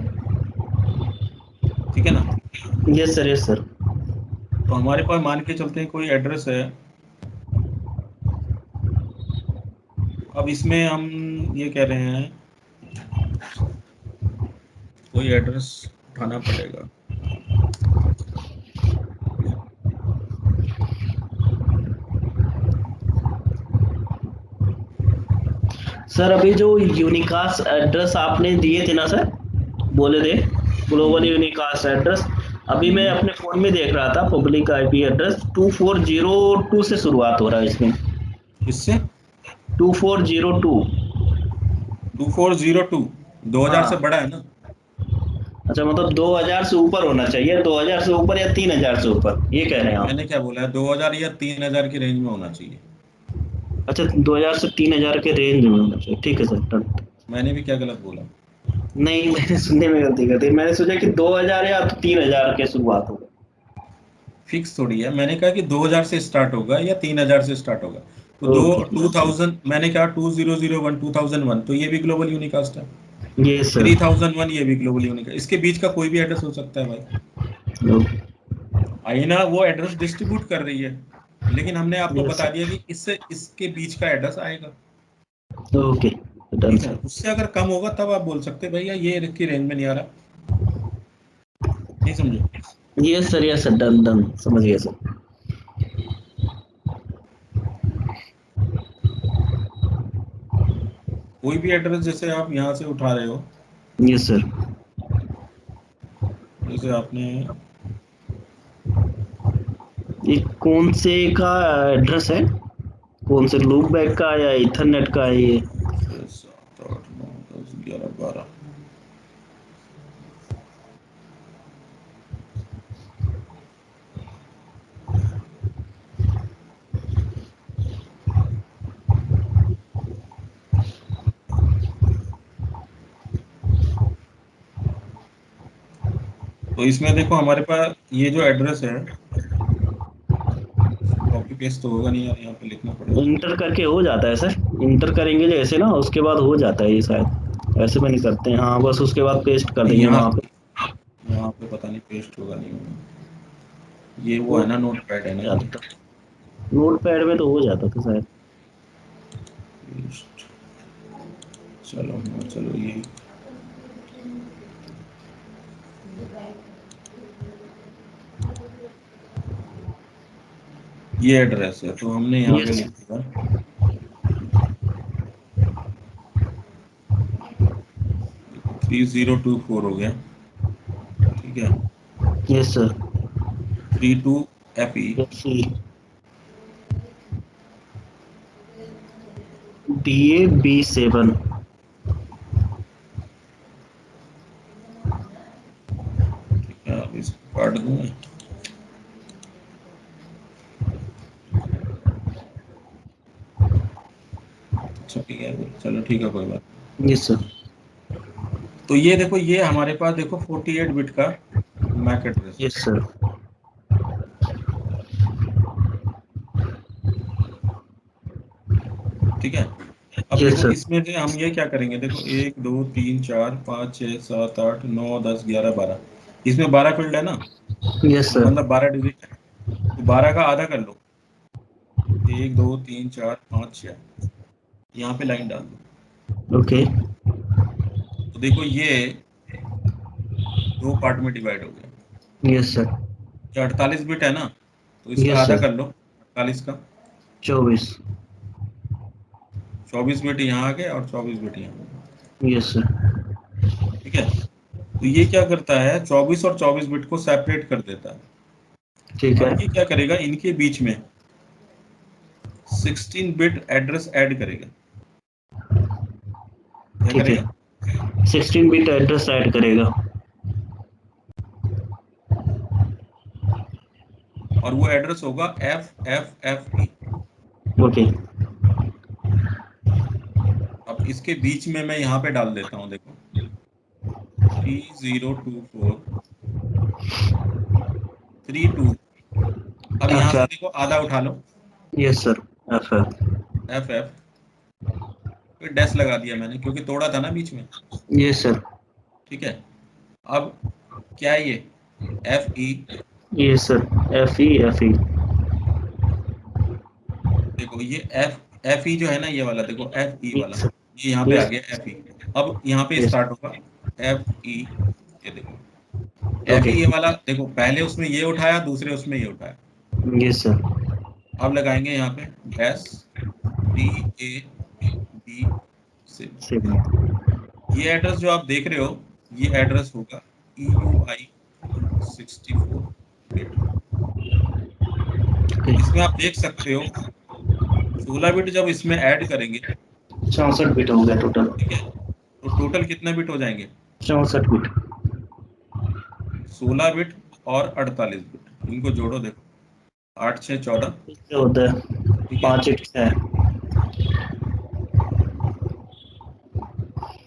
ठीक है ना, यस सर। Yes sir. तो हमारे पास मान के चलते हैं कोई एड्रेस है। अब इसमें हम ये कह रहे हैं कोई एड्रेस उठाना पड़ेगा। सर अभी जो यूनिकास्ट एड्रेस आपने दिए थे ना सर, बोले थे ग्लोबल हम्म, यूनिकास्ट एड्रेस, अभी मैं हम्म, अपने फ़ोन में देख रहा था पब्लिक आईपी एड्रेस 2402 से शुरुआत हो रहा है इसमें। किससे? 2402। 2402 2000 से हाँ। बड़ा है ना। अच्छा, मतलब 2000 से ऊपर होना चाहिए, 2000 से ऊपर या 3000 से ऊपर, ये कह रहे हैं आप? मैंने क्या बोला है, 2000 या 3000 की रेंज में होना चाहिए। अच्छा, 2000 से 3000 के रेंज में होना चाहिए, ठीक है सर, डन। मैंने भी क्या गलत बोला? नहीं, मैंने सुनने में गलती कर दी, मैंने सोचा कि 2000 या 3000 के शुरुआत होगा। फिक्स थोड़ी है, मैंने कहा कि 2000 से स्टार्ट होगा या 3000 से स्टार्ट होगा। तो दो ओके। 2000 मैंने कहा 2001 2001, तो ये भी ग्लोबल यूनिकास्ट है। ये सर। 3001 ये भी ग्लोबल यूनिक है, इसके बीच का कोई भी एड्रेस हो सकता है भाई। ओके। आईना वो एड्रेस डिस्ट्रीब्यूट कर रही है, लेकिन हमने आपको ये बता सर। दिया कि इससे इसके बीच का एड्रेस आएगा। ओके, डन ठीक है, सर। उससे अगर कम होगा तब आप बोल सकते हैं भैया ये इसकी रेंज में नहीं आ रहा। नहीं समझे? ये सर, डन डन, समझ गया सर। कोई भी एड्रेस जैसे आप यहाँ से उठा रहे हो, ये सर। जैसे आपने ये कौन से का एड्रेस है? कौन से लूप बैक का या इथरनेट का है ये? 6 7 8 9 10 11 12, तो इसमें देखो हमारे पास ये जो एड्रेस है, कॉपी पेस्ट तो होगा नहीं यार, यहाँ पे लिखना पड़ेगा। इंटर करके हो जाता है सर, इंटर करेंगे जैसे ना, उसके बाद हो जाता है ये शायद, ऐसे में नहीं करते हैं, हाँ बस उसके बाद पेस्ट कर नहीं देंगे यहाँ, वहाँ पे। यहाँ पे पता नहीं पेस्ट होगा नहीं होगा। ये वो वो है ना, नोट पैड है ना ये। जाता था, नोट पैड में तो हो जाता था शायद। पेस्ट, चलो हाँ चलो ये, ये एड्रेस है तो हमने यहाँ ये पे लिख दिया 3024 हो गया। ठीक है, ये सर। 32FE, ये DA B7। ठीक है, अब इसको काट दूँ मैं। अच्छा ठीक है, चलो ठीक है, कोई बात ये सर। नहीं। तो ये देखो, ये हमारे पास देखो 48 बिट का मैक एड्रेस ये है। सर। ठीक है, अब ये देखो सर। इसमें से हम ये क्या करेंगे, देखो 1 2 3 4 5 6 7 8 9 10 11 12, इसमें 12 फील्ड है ना, ये सर। मतलब 12 डिजिट है, तो 12 का आधा कर लो, 1 2 3 4 5 6, यहाँ पे लाइन डाल दो। ओके। तो देखो ये दो पार्ट में डिवाइड हो गया। ये सर। ये 48 बिट है ना, तो ये इसका आधा सर। कर लो 48 का। 24। 24 बिट यहाँ आ गए और 24 बिट यहाँ आ गए। ये सर। ठीक है, तो ये क्या करता है, 24 और 24 बिट को सेपरेट कर देता है। ठीक है। अब ये क्या करेगा, इनके बीच में 16 बिट एड्रेस ऐड करेगा। क्या ठीक करेगा? है, 16 बिट एड्रेस ऐड करेगा। और वो एड्रेस होगा FFFE। ओके। अब इसके बीच में मैं यहाँ पे डाल देता हूँ, देखो 3024 32। अब यहाँ एफ से एफ। देखो आधा उठा लो, yes sir. F F. FF, फिर डैश लगा दिया मैंने क्योंकि तोड़ा था ना बीच में। Yes sir. ठीक है, अब क्या है ये, FE। Yes sir. F E. देखो ये FE जो है ना, ये वाला देखो FE वाला, यस सर। ये यहाँ पे आ यस। गया FE। अब यहाँ पे यस। स्टार्ट होगा FE। ये देखो ओके। FE वाला, देखो पहले उसमें ये उठाया, दूसरे उसमें ये उठाया। Yes sir. अब लगाएंगे यहाँ पे डैश DAB7। सेवन। ये एड्रेस जो आप देख रहे हो, ये एड्रेस होगा EUI 64 बिट। ओके। इसमें आप देख सकते हो 16 बिट जब इसमें ऐड करेंगे, 64 बिट हो गया टोटल। ठीक है, तो टोटल कितने बिट हो जाएंगे? 64 बिट। 16 बिट और 48 बिट, इनको जोड़ो, देखो 8 6 14, इससे होता है ठीक है। 5 8 है।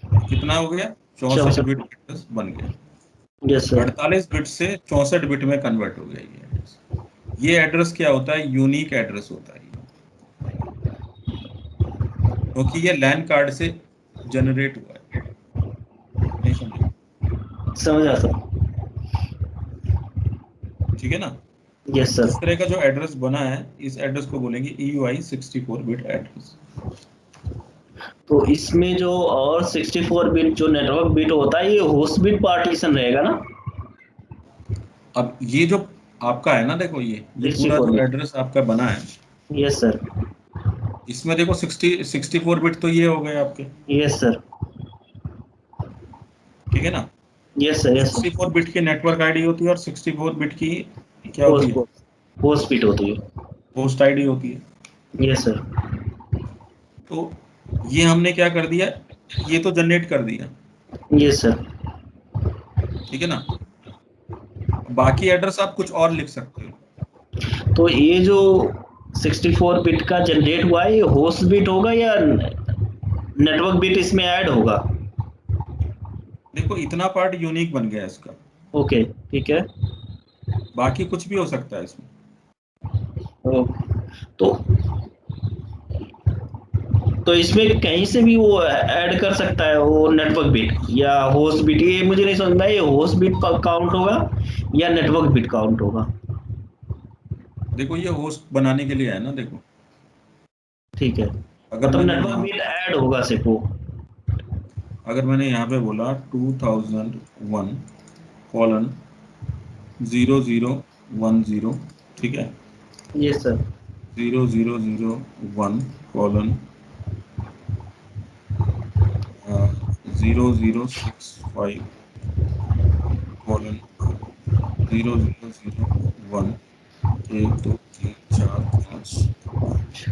तो कितना हो गया, 64 64। बिट एड्रेस बन गया। Yes sir. 48 बिट से 64 बिट में कन्वर्ट हो गया ये एड्रेस। ये एड्रेस क्या होता है, यूनिक एड्रेस होता है ये, क्योंकि ये लैन कार्ड से जनरेट हुआ है। नहीं समझे? समझा सर। ठीक है ना। यस इस सर। तरह का जो एड्रेस बना है, इस एड्रेस को बोलेंगे EUI 64 बिट एड्रेस। तो इसमें जो और 64 बिट जो नेटवर्क बिट होता है, ये होस्ट बिट पार्टीशन रहेगा ना? अब ये जो आपका है ना, देखो ये सिक्सटी पूरा फोर जो बिट एड्रेस आपका बना है, यस सर। इसमें देखो 64 बिट तो ये हो गए आपके, यस सर। ठीक है ना। Yes sir. Yes sir. 64 bit की नेटवर्क आईडी होती है, और 64 बिट की क्या होती होस्ट है, होस्ट बिट होती है। होस्ट आईडी होती है। Yes sir. तो ये हमने क्या कर दिया, ये तो जनरेट कर दिया, यस सर। ठीक है ना। बाकी एड्रेस आप कुछ और लिख सकते हो। तो ये जो 64 बिट का जनरेट हुआ है, ये होस्ट बिट होगा या नेटवर्क बिट इसमें ऐड होगा? देखो इतना पार्ट यूनिक बन गया है इसका, ओके ठीक है। बाकी कुछ भी हो सकता है इसमें। ओ, तो तो इसमें कहीं से भी वो ऐड कर सकता है वो नेटवर्क बिट या होस्ट बिट? ये मुझे नहीं समझ में आया, ये होस्ट बिट काउंट होगा या नेटवर्क बिट काउंट होगा? देखो ये होस्ट बनाने के लिए है ना, देखो ठीक है, अगर मतलब मैंने नेटवर्क यहाँ बिट ऐड होगा सिर्फ वो। अगर मैंने यहाँ पे बोला 2001 कॉलन 0010, ठीक है, यस सर। 0001 कॉलन 0065 कॉलन 0001, 1 2 3 4 5 और ले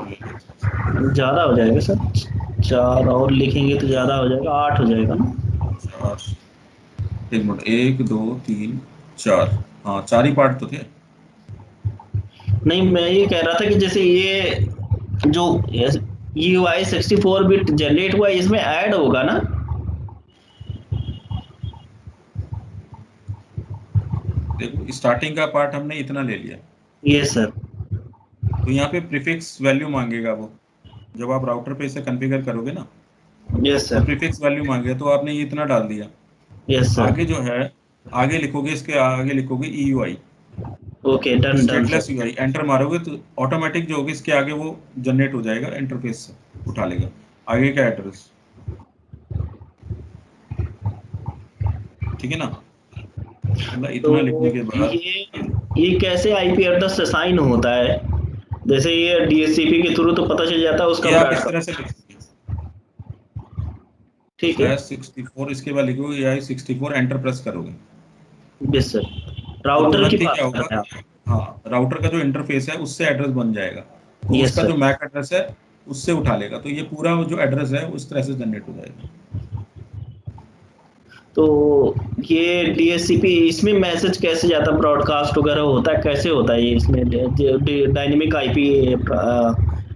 लेते ज़्यादा हो जाएगा सर, 4 और लिखेंगे तो ज़्यादा हो जाएगा, 8 हो जाएगा ना? हैं। 4, 1 मिनट, 1 2 3 4, हाँ 4 ही पार्ट तो थे। नहीं, मैं ये कह रहा था कि जैसे ये जो UI 64 बिट जनरेट हुआ है, इसमें ऐड होगा ना? देखो स्टार्टिंग का पार्ट हमने इतना ले लिया, यस सर। तो यहाँ पे प्रीफिक्स वैल्यू मांगेगा वो, जब आप राउटर पे इसे कॉन्फ़िगर करोगे ना, यस तो सर। प्रीफिक्स वैल्यू मांगेगा, तो आपने ये इतना डाल दिया। Yes sir. आगे जो है, आगे लिखोगे, इसके आगे लिखोगे EUI, okay, done done stateless sir. UI, enter मारोगे तो ऑटोमेटिक जो होगी इसके आगे वो जनरेट हो जाएगा, इंटरफेस से उठा लेगा आगे का एड्रेस, ठीक है ना। मतलब तो इतना लिखने के बाद ये कैसे IP एड्रेस असाइन होता है? जैसे ये DHCP के थ्रू तो पता चल जाता है उसका ये आप इस ब्रॉडकास्ट। तरह से लिखोगे, ठीक है। /64, इसके बाद लिखोगे AI 64, एंटर प्रेस करोगे, यस सर। तो राउटर की तुरंत ही बात क्या कर होगा, रहे हैं आप? हाँ राउटर का जो इंटरफेस है उससे एड्रेस बन जाएगा, तो यस उसका सर। जो मैक एड्रेस है उससे उठा लेगा, तो ये पूरा जो एड्रेस है उस तरह से जनरेट हो जाएगा। तो ये DHCP इसमें मैसेज कैसे जाता है, ब्रॉडकास्ट वगैरह होता है, कैसे होता है ये इसमें डायनेमिक IP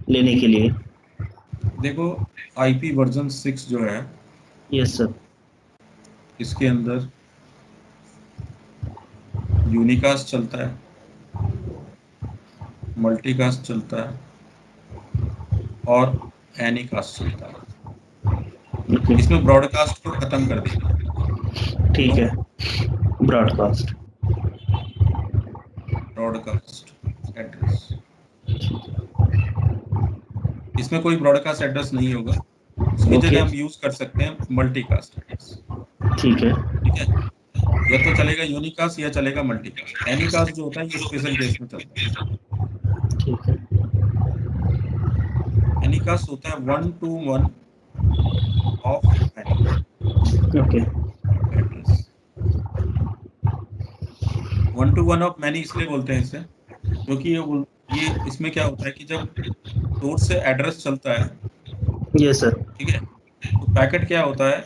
लेने के लिए? देखो IP वर्जन 6 जो है, यस सर। इसके अंदर यूनिकास्ट चलता है, मल्टीकास्ट चलता है, और एनीकास्ट चलता है। ओके इसमें ब्रॉडकास्ट को खत्म कर दिया, ठीक क्यों, है। ब्रॉडकास्ट। ब्रॉडकास्ट एड्रेस, इसमें कोई ब्रॉडकास्ट एड्रेस नहीं होगा, उसकी ओके जगह हम यूज कर सकते हैं मल्टीकास्ट एड्रेस, ठीक है। ठीक है। या तो चलेगा यूनिकास्ट या चलेगा मल्टीकास्ट, एनीकास्ट जो होता है ये स्पेशल केस में चलता है। ठीक है। एनीकास्ट होता है 1 to 1 of any okay. Address. 1 to 1 of many इसलिए बोलते हैं इसे, क्योंकि ये इसमें क्या होता है कि जब सोर्स से एड्रेस चलता है, यस सर। ठीक है, तो पैकेट क्या होता है,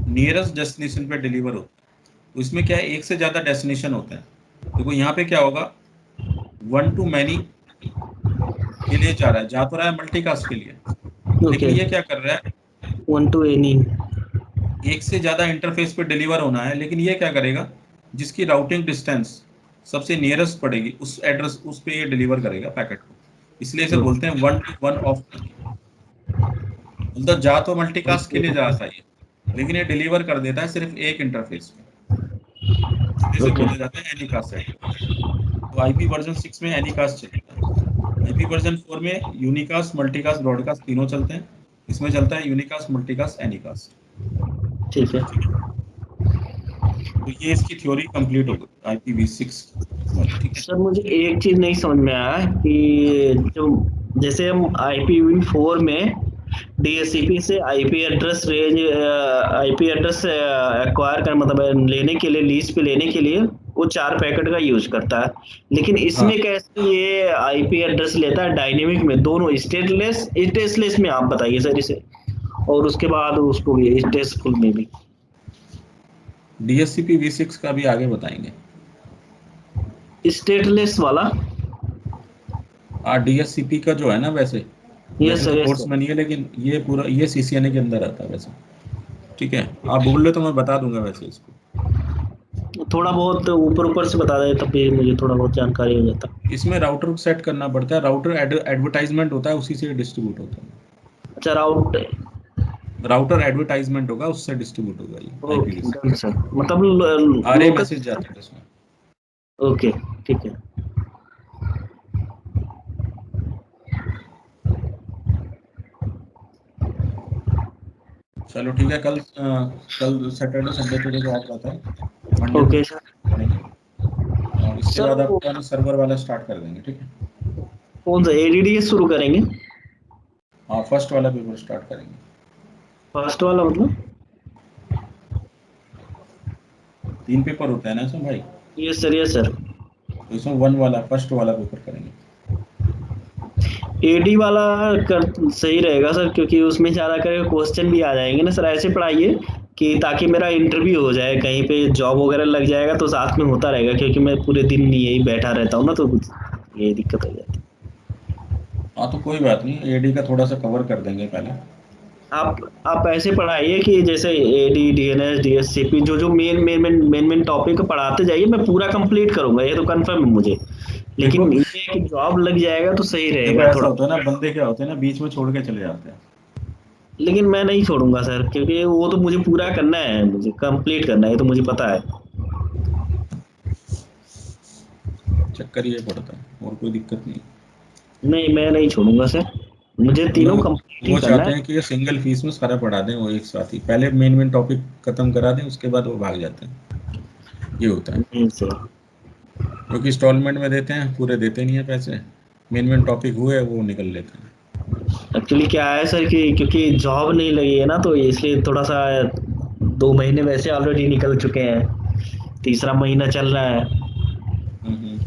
नियरेस्ट डेस्टिनेशन पे डिलीवर होता है, तो इसमें क्या है, एक से ज्यादा डेस्टिनेशन होता है। देखो यहाँ पे क्या होगा, वन टू मैनी के लिए जा रहा है, जा तो रहा है मल्टीकास्ट के लिए, लेकिन ओके, ये क्या कर रहा है, वन टू एनी। एक से ज्यादा इंटरफेस पे डिलीवर होना है, लेकिन ये क्या करेगा, जिसकी राउटिंग डिस्टेंस सबसे नियरेस्ट पड़ेगी उस एड्रेस, उस पे ये डिलीवर करेगा पैकेट को। इसलिए इसे बोलते हैं one two one of many. मतलब जा तो मल्टीकास्ट के लिए जा रहा है, लेकिन ये डिलीवर कर देता है सिर्फ एक इंटरफेस में। इसे ओके, बोले जाते हैं एनीकास्ट एड्रेस। तो आईपी वर्जन 6 में एनीकास्ट चलेगा। आईपी वर्जन 4 में यूनिकास्ट, मल्टीकास्ट, ब्रॉडकास्ट तीनों चलते हैं। इसमें चलता है यूनिकास्ट, मल्टीकास्ट, एनीकास्ट। ठीक है। ठीक है, तो ये इसकी थ्योरी कंप्लीट हो गई IPv6 वाली। ठीक है। सर मुझे एक चीज नहीं समझ में आया कि जो, जैसे हम IPv4 में DHCP से IP address range, IP address acquire कर, मतलब लेने के लिए, लीज पे लेने के लिए वो 4 पैकेट का यूज करता है, लेकिन हाँ, इसमें कैसे ये आईपी एड्रेस लेता है डायनेमिक में, दोनों स्टेटलेस स्टेटलेस में, आप बताइए सर इसे, और उसके बाद उसको भी स्टेटफुल में भी। DHCP v6 का भी आगे बताएंगे। स्टेटलेस वाला। DHCP का जो है ना, वैसे यस वैसे तो सर, यस कोर्स सर। में नहीं है, लेकिन ये पूरा ये CCNA के अंदर आता है वैसे। ठीक है, आप बोल रहे तो मैं बता दूंगा वैसे इसको। थोड़ा बहुत ऊपर ऊपर से बता दें तब भी मुझे थोड़ा बहुत जानकारी हो जाता। इसमें राउटर सेट करना पड़ता है, राउटर एडवर्टाइजमेंट होता है, उसी से डिस्ट्रीब्यूट होता है। अच्छा, राउट। राउटर एडवर्टाइजमेंट होगा, उससे डिस्ट्रीब्यूट होगा ये ओके IPv6। डन सर, मतलब RA लोकल। मैसेज जाता है इसमें। ओके, ठीक है। चलो ठीक है, कल सैटरडे संडे तो देखो आप आता है, मंडे को ओके सर। करेंगे। और इसके सर बाद वो आपका ना सर्वर वाला स्टार्ट कर देंगे। ठीक है। कौन सा ADDS शुरू करेंगे? हाँ, फर्स्ट वाला पेपर स्टार्ट करेंगे। फर्स्ट वाला मतलब? 3 पेपर होता है ना इसमें भाई, यस सर, यस सर। तो इसमें वन वाला फर्स्ट वाला पेपर करेंगे। AD वाला कर सही रहेगा सर, क्योंकि उसमें ज़्यादा करके क्वेश्चन भी आ जाएंगे ना सर, ऐसे पढ़ाइए कि ताकि मेरा इंटरव्यू हो जाए, कहीं पे जॉब वगैरह लग जाएगा तो साथ में होता रहेगा, क्योंकि मैं पूरे दिन यही बैठा रहता हूँ ना, तो कुछ ये दिक्कत हो जाती है। हाँ, तो कोई बात नहीं, AD का थोड़ा सा कवर कर देंगे पहले। आप ऐसे पढ़ाइए कि जैसे AD, DNS, DHCP, जो जो मेन टॉपिक पढ़ाते जाइए, मैं पूरा कंप्लीट करूंगा, ये तो कंफर्म है मुझे, देखो लेकिन ये कि जॉब लग जाएगा तो सही देखो रहेगा ऐसा थोड़ा। होता है ना, बंदे क्या होते हैं ना, बीच में छोड़ के चले जाते हैं। लेकिन मैं नहीं छोड़ूंगा सर, क्योंकि वो तो मुझे पूरा करना है, मुझे कंप्लीट करना है, ये तो मुझे पता है। चक्कर ये पड़ता है, और कोई दिक्कत नहीं। नहीं, मैं नहीं छोड़ूंगा सर, मुझे तीनों मतलब कंप्लीट ही वो करना चाहते है। हैं कि ये सिंगल फीस में सारा पढ़ा दें, वो एक साथ ही पहले मेन टॉपिक खत्म करा दें, उसके बाद वो भाग जाते हैं। ये होता है, नहीं सर। क्योंकि इंस्टॉलमेंट में देते हैं, पूरे देते नहीं है पैसे। मेन टॉपिक हुए वो निकल लेते हैं। एक्चुअली क्या है सर कि क्योंकि जॉब नहीं लगी है ना, तो इसलिए थोड़ा सा, 2 महीने वैसे ऑलरेडी निकल चुके हैं, तीसरा महीना चल रहा है, हम्म।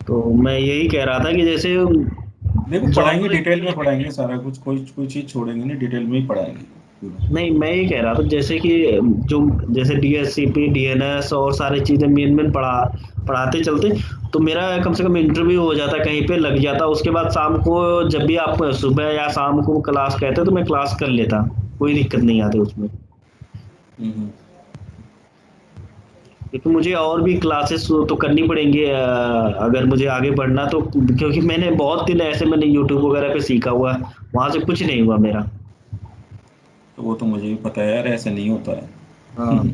तो मैं यही कह रहा था कि जैसे देखो जॉब पढ़ाएंगे, तो डिटेल लगती में है। पढ़ाएंगे सारा कुछ, कोई कोई चीज़ छोड़ेंगे नहीं, डिटेल में ही पढ़ाएंगे पूरा। नहीं, मैं ये कह रहा था जैसे कि जो, जैसे DHCP, DNS और सारी चीज़ें मेन पढ़ाते चलते, तो मेरा कम से कम इंटरव्यू हो जाता, कहीं पे लग जाता, उसके बाद शाम को जब भी आप सुबह या शाम को क्लास कहते तो मैं क्लास कर लेता, कोई दिक्कत नहीं आती उसमें, हम्म। क्योंकि मुझे और भी क्लासेस तो करनी पड़ेंगी, अगर मुझे आगे बढ़ना तो, क्योंकि मैंने बहुत दिन ऐसे मैंने यूट्यूब वगैरह पे सीखा हुआ है, वहाँ से कुछ नहीं हुआ मेरा। तो वो तो मुझे भी पता है यार, ऐसे नहीं होता है। हाँ,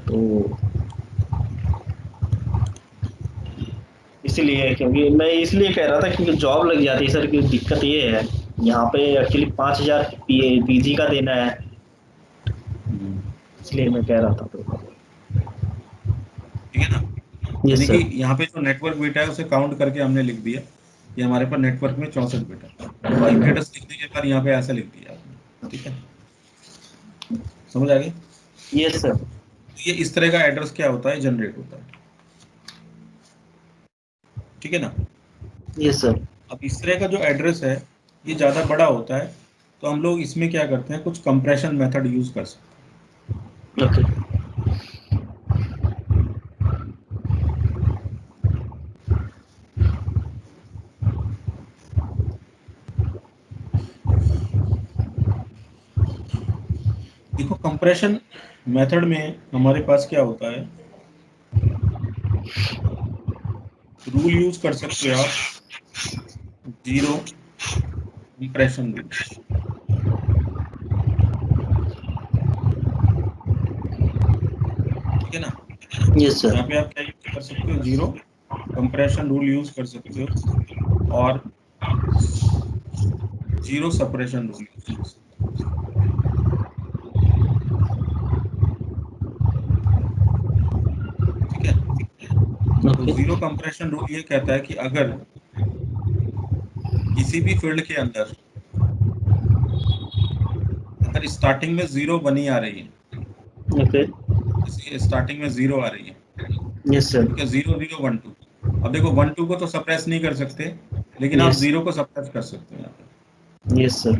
तो इसलिए, क्योंकि मैं इसलिए कह रहा था क्योंकि जॉब लग जाती है सर, की दिक्कत ये है, यहाँ पे एक्चुअली 5,000 PG का देना है, हम्म। इसलिए मैं कह रहा था तो। ठीक है ना, यस यानी कि सर। यहाँ पे जो नेटवर्क बीटा है उसे काउंट करके हमने लिख दिया कि हमारे पास नेटवर्क में 64 बीटा। तो IP एड्रेस लिखने के बाद यहाँ पे ऐसा लिख दिया आपने। ठीक है, समझ आ गई। Yes sir. तो ये इस तरह का एड्रेस क्या होता है, जनरेट होता है। ठीक है ना। Yes sir. अब इस तरह का जो एड्रेस है, ये ज़्यादा बड़ा होता है, तो हम लोग इसमें क्या करते हैं, कुछ कंप्रेशन मेथड यूज़ कर सकते ओके। देखो कंप्रेशन मेथड में हमारे पास क्या होता है, रूल यूज कर सकते हो आप, जीरो कंप्रेशन रूल। ठीक है ना। Yes sir. यहाँ पे आप क्या यूज कर सकते हो, जीरो कंप्रेशन रूल यूज कर सकते हो, और जीरो सप्रेशन रूल यूज कर सकते हो। ठीक है। तो ओके। जीरो कंप्रेशन रूल ये कहता है कि अगर किसी भी फील्ड के अंदर अगर स्टार्टिंग में जीरो बनी आ रही है, ओके। जैसे स्टार्टिंग में जीरो आ रही है, यस सर। ठीक है, जीरो जीरो वन टू। अब देखो वन टू को तो सप्रेस नहीं कर सकते, लेकिन आप यस। जीरो को सप्रेस कर सकते हो यहाँ पे। Yes sir.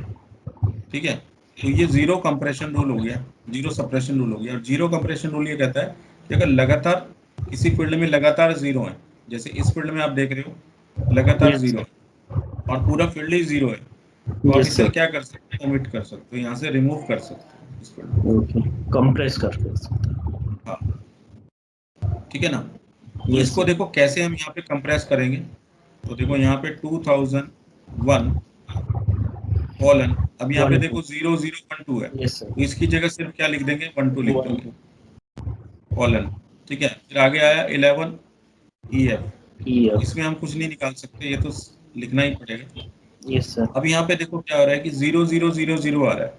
ठीक है। तो ये जीरो कंप्रेशन रूल हो गया, जीरो सप्रेशन रूल हो गया। और जीरो कंप्रेशन रूल ये कहता है कि अगर लगातार किसी फील्ड में लगातार जीरो है, जैसे इस फील्ड में आप देख रहे हो लगातार यस जीरो सर। है, और पूरा फील्ड ही जीरो है, तो आप यस इसे सर। क्या कर सकते हो, ओमिट कर सकते हो, यहाँ से रिमूव कर सकते हो इस फील्ड को। ओके। कंप्रेस करके। हाँ। ठीक है ना। तो यस इसको सर। देखो कैसे हम यहाँ पे कंप्रेस करेंगे। तो देखो यहाँ पे 2001 कॉलन, अब यहाँ पे वन टू। देखो 0012 है, यस सर। तो इसकी जगह सिर्फ क्या लिख देंगे, 12 लिख वन देंगे, टू। कॉलन। ठीक है। फिर आगे आया 11 EF, तो ईएफ। इसमें हम कुछ नहीं निकाल सकते, ये तो लिखना ही पड़ेगा। Yes sir. अब यहाँ पे देखो क्या हो रहा है कि 0000 आ रहा है,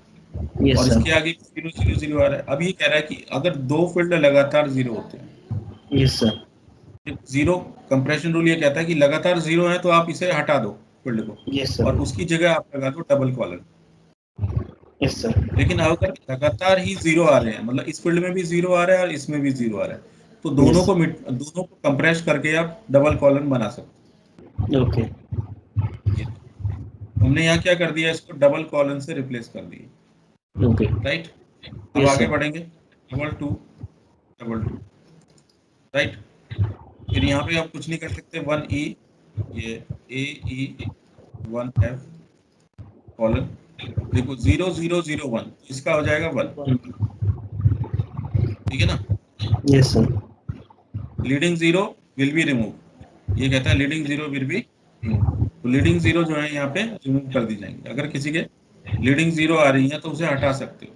यस और सर। इसके आगे 000 आ रहा है। अब ये कह रहा है कि अगर दो फील्ड लगातार जीरो होते हैं, yes sir. Zero compression rule ये कहता है कि लगातार जीरो है तो आप इसे हटा दो फील्ड को, यस सर। और उसकी जगह आप लगा दो डबल कॉलन। Yes sir. लेकिन अगर लगातार ही जीरो आ रहे हैं, मतलब इस फील्ड में भी जीरो आ रहा है और इसमें भी जीरो आ रहा है, तो यस। दोनों को कंप्रेस करके आप डबल कॉलन बना सकते ओके। हैं। ये हमने यहाँ क्या कर दिया, इसको डबल कॉलन से रिप्लेस कर दिया। ओके। राइट। अब यस आगे सर। बढ़ेंगे, double two double two. Right. फिर यहाँ पे आप कुछ नहीं कर सकते, 1E, ये AE1F कॉलन। देखो 0001, इसका हो जाएगा 1। वन। ठीक है ना। Yes sir. Leading zero will be remove, ये कहता है leading zero will be remove. तो लीडिंग जीरो जो है यहाँ पे रिमूव कर दी जाएंगे। अगर किसी के लीडिंग जीरो आ रही है तो उसे हटा सकते हो।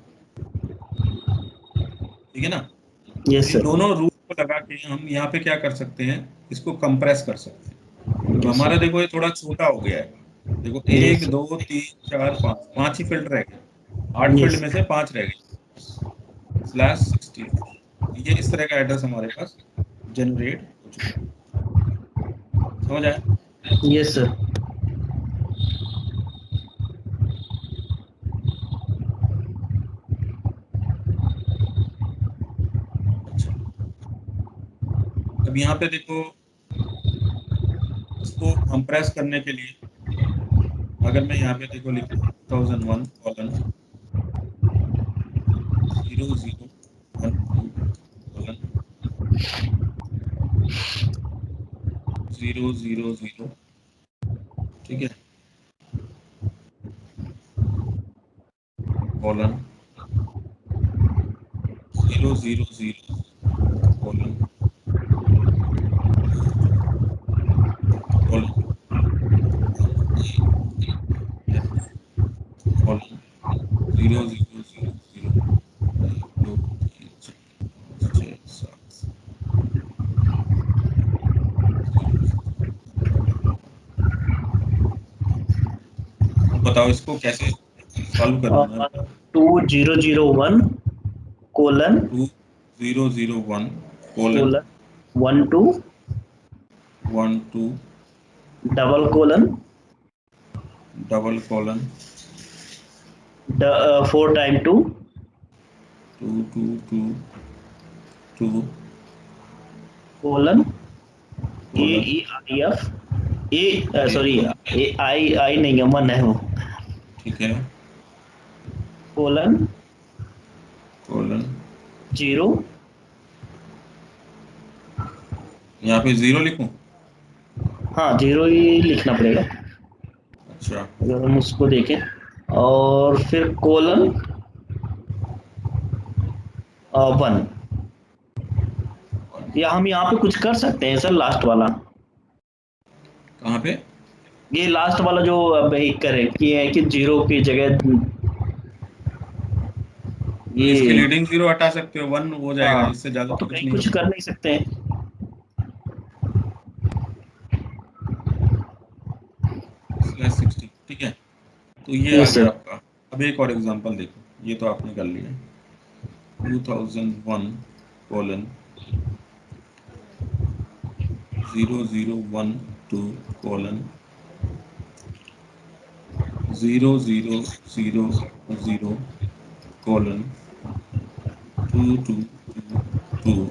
ठीक है ना। तो यस इन सर। दोनों रूल को लगा के हम यहाँ पे क्या कर सकते हैं, इसको कंप्रेस कर सकते हैं। तो यस हमारा सर। देखो ये थोड़ा छोटा हो गया है। देखो यस एक सर। दो तीन चार पाँच, पांच ही फील्ड रह गए, 8 फील्ड यस। में से 5 रह गए, /64। ये इस तरह का एड्रेस हमारे पास जनरेट हो चुका है। समझ आया। Yes sir. अच्छा। अब यहाँ पे देखो, इसको कंप्रेस करने के लिए अगर मैं यहाँ पे देखो लिखूँ 2001 कॉलन 0012 कॉलन 000, ठीक है, कॉलन 000 कॉलन कॉलन कॉलन 0000 1 2 3 4 5 6 7 0। अब बताओ इसको कैसे सॉल्व करना है। 2001 colon 2001 colon colon 12 12 double colon double colon 4 time 2 2 2 2 2 colon A colon E I F A A sorry E, A I I नहीं है, मन है वो। ठीक है, कोलन कॉलन 0। यहाँ पे जीरो लिखूं। हाँ, 0 ही लिखना पड़ेगा अच्छा। अगर हम उसको देखें। और फिर कोलन 1। या हम यहाँ पे कुछ कर सकते हैं सर, लास्ट वाला, कहाँ पे? ये लास्ट वाला जो अब एक करे कि है कि 0 की जगह तो इसके ये, लीडिंग जीरो हटा सकते हो, 1 हो जाएगा, हाँ, इससे ज्यादा तो तो कुछ कहीं नहीं कुछ है। कर नहीं सकते हैं। /60, ठीक है। तो ये आ यस गया सर। आपका। अब एक और एग्जांपल देखो, ये तो आपने कर लिया। 2001:00:00:2222.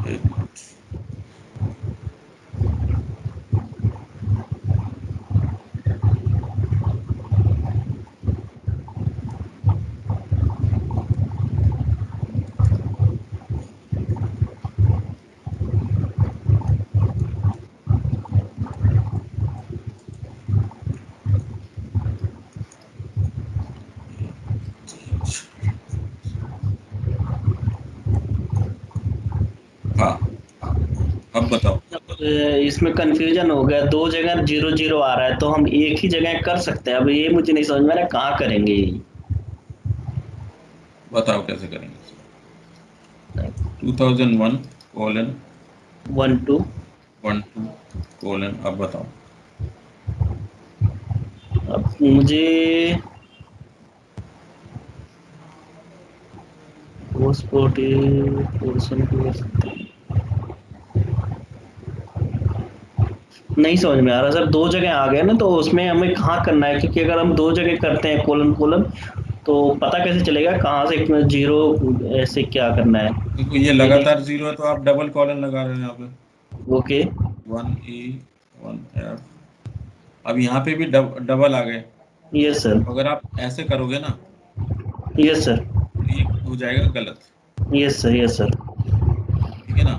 एक मिनट। हाँ, अब बताओ। अब इसमें कंफ्यूजन हो गया, दो जगह 0 0 आ रहा है, तो हम एक ही जगह कर सकते हैं, अब ये मुझे नहीं समझ में आ रहा है, कहाँ करेंगे ये। बताओ कैसे करेंगे इसको। 2001:12, 1 2। अब बताओ। अब मुझे पोस्ट पोर्शन को कर सकते हैं, नहीं समझ में आ रहा सर, दो जगह आ गए ना, तो उसमें हमें कहाँ करना है, क्योंकि अगर हम दो जगह करते हैं कोलन कोलन, तो पता कैसे चलेगा कहाँ से 0 ऐसे क्या करना है। देखो ये ये लगातार जीरो है, तो आप डबल कॉलन लगा रहे हो यहाँ पे। ओके। 1E, 1F। अब यहाँ पे भी डबल आ गए। Yes sir. तो अगर आप ऐसे करोगे ना, यस सर। तो ये हो जाएगा गलत। Yes sir. Yes sir. ठीक है ना?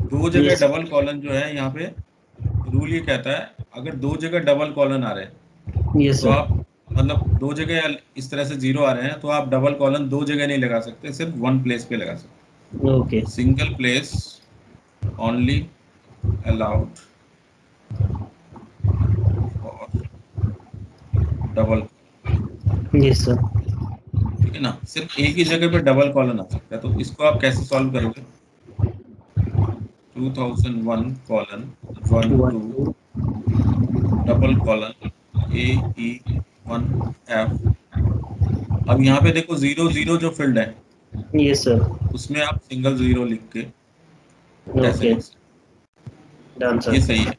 दो जगह यस। डबल कॉलन जो है यहाँ पे, रूल ये कहता है, अगर दो जगह डबल कॉलन आ रहे हैं, यस तो सर। आप, मतलब दो जगह इस तरह से जीरो आ रहे हैं, तो आप डबल कॉलन दो जगह नहीं लगा सकते, सिर्फ वन प्लेस पे लगा सकते। Okay. Single place only allowed for double. Yes sir. ठीक है ना? सिर्फ एक ही जगह पे डबल कॉलन आ सकता है, तो इसको आप कैसे सॉल्व करोगे? 2001:1 one 2 to double colon AE1F। अब यहाँ पे देखो, जीरो जीरो जो फील्ड है, यस सर। उसमें आप सिंगल जीरो लिख के ऐसे ओके। लिख सकते डन हो। ये सर। सही है।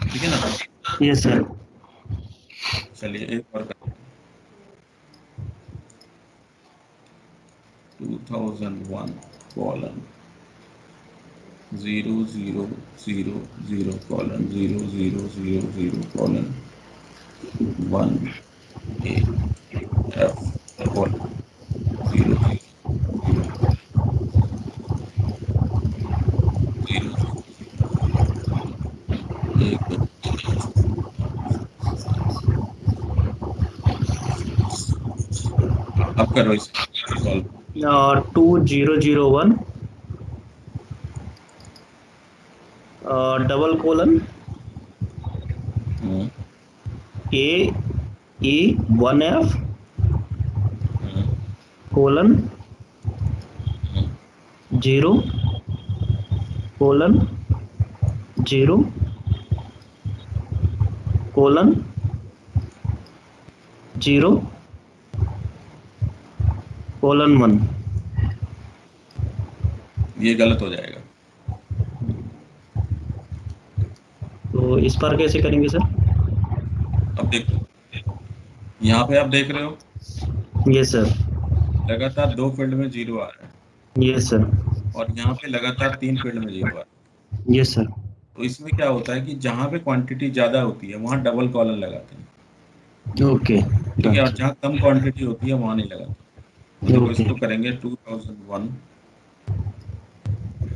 ठीक है ना? Yes sir. चलिए एक और करते हैं। 2001:0:0:0:1A/F:0:0:0:0:0 एक अब करो इसे सॉल्व। 2001 डबल कोलन हम्म, AE1F हम्म, कोलन हम्म, 0:0:0:1। ये गलत हो जाएगा। तो इस पर कैसे करेंगे सर? अब देखो, यहाँ पे आप देख रहे हो, यस सर। लगातार दो फील्ड में जीरो आ रहा है, यस सर। और यहाँ पे लगातार तीन फील्ड में जीरो आ रहा है। Yes sir. तो इसमें क्या होता है कि जहाँ पे क्वांटिटी ज्यादा होती है वहाँ डबल कॉलन लगाते हैं। ओके। ठीक डन है? और सर। जहाँ कम क्वांटिटी होती है वहाँ नहीं लगाते। तो देखो ओके। इसको करेंगे 2001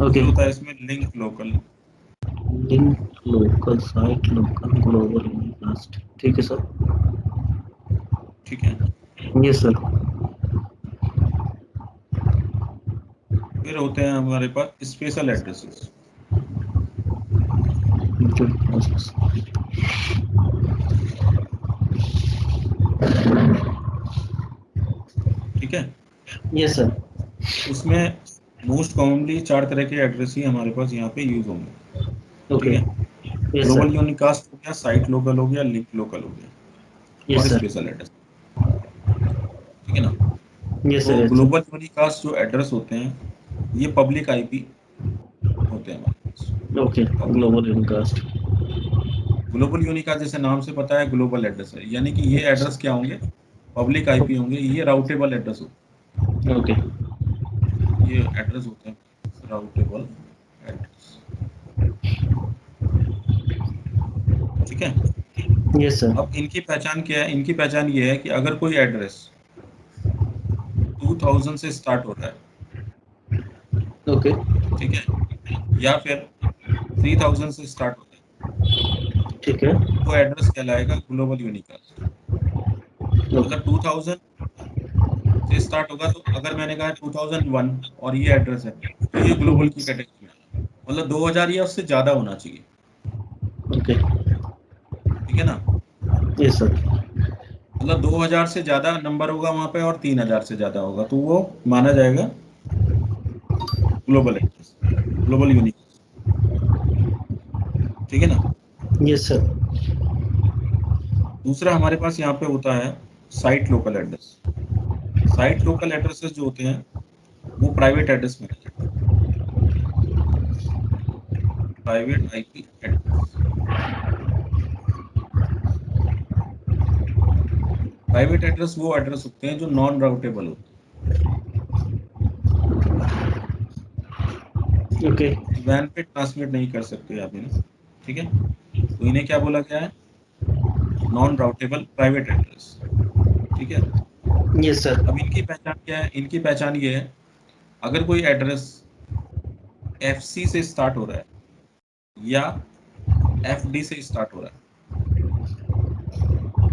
ओके। फिर होता है इसमें link local. Link local, site local, global unicast. ठीक है सर। ठीक है। Yes sir. फिर होते हैं हमारे पास स्पेशल एड्रेसेस। ठीक है। Yes sir. उसमें मोस्ट कॉमनली 4 तरह के एड्रेस ही हमारे पास यहाँ पे यूज होंगे। ठीक ओके। है। Yes global sir. यूनिकास्ट हो गया, साइट लोकल हो गया, लिंक लोकल हो गया, और यस सर। Special address. ठीक है ना। यस तो sir. Yes global sir. Unicast जो एड्रेस होते हैं ये पब्लिक आईपी होते हैं हमारे पास। Okay. Public global unicast. Global unicast जैसे नाम से पता है ग्लोबल एड्रेस है, यानी कि ये एड्रेस क्या होंगे, पब्लिक आईपी होंगे, ये राउटेबल एड्रेस होते ओके। हैं। ये एड्रेस होते हैं राउटेबल एड्रेस। ठीक है। Yes sir. अब इनकी पहचान क्या है, इनकी पहचान ये है कि अगर कोई एड्रेस 2000 से स्टार्ट हो रहा है, ओके। ठीक है, या फिर 3000 से स्टार्ट होता है, ठीक है। वो एड्रेस कहलाएगा ग्लोबल यूनिकास्ट। मतलब ओके। 2000 से स्टार्ट होगा, तो अगर मैंने कहा 2001 और ये एड्रेस है, तो ये ग्लोबल की कैटेगरी में आएगा। मतलब 2000 या उससे ज्यादा होना चाहिए। ओके। ठीक है ना। Yes sir. मतलब 2000 से ज्यादा नंबर होगा वहां पे और 3000 से ज्यादा होगा तो वो माना जाएगा ग्लोबल एड्रेस, ग्लोबल यूनिक। ठीक है ना। Yes sir. दूसरा हमारे पास यहाँ पे होता है site local address. Site local addresses जो होते हैं वो प्राइवेट एड्रेस में नहीं जाते, private IP address. Private address वो एड्रेस होते हैं जो नॉन राउटेबल होते ओके। हैं, वैन पे ट्रांसमिट नहीं कर सकते आप इन्हें। ठीक है। तो इन्हें क्या बोला गया है, नॉन राउटेबल प्राइवेट एड्रेस। ठीक है। Yes sir. अब इनकी पहचान क्या है, इनकी पहचान ये है, अगर कोई एड्रेस एफसी से स्टार्ट हो रहा है या एफडी से स्टार्ट हो रहा है,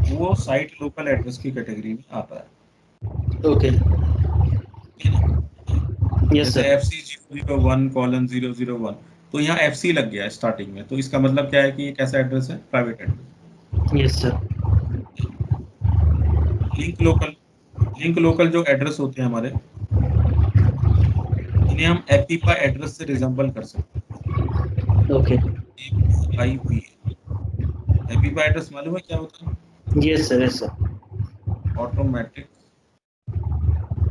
वो साइट लोकल एड्रेस की कैटेगरी में आता है। ओके। ठीक है ना। यस जैसे सर। एफ सी 001:001, तो यहाँ एफ सी लग गया है स्टार्टिंग में, तो इसका मतलब क्या है कि ये कैसा एड्रेस है, private address. Yes sir. Link local, link local जो एड्रेस होते हैं हमारे, इन्हें हम एपीपा एड्रेस से रिजेंबल कर सकते ओके। हैं। एपीआईपी, एपीपा एड्रेस मालूम है क्या होता है? Yes sir. Yes sir. Automatic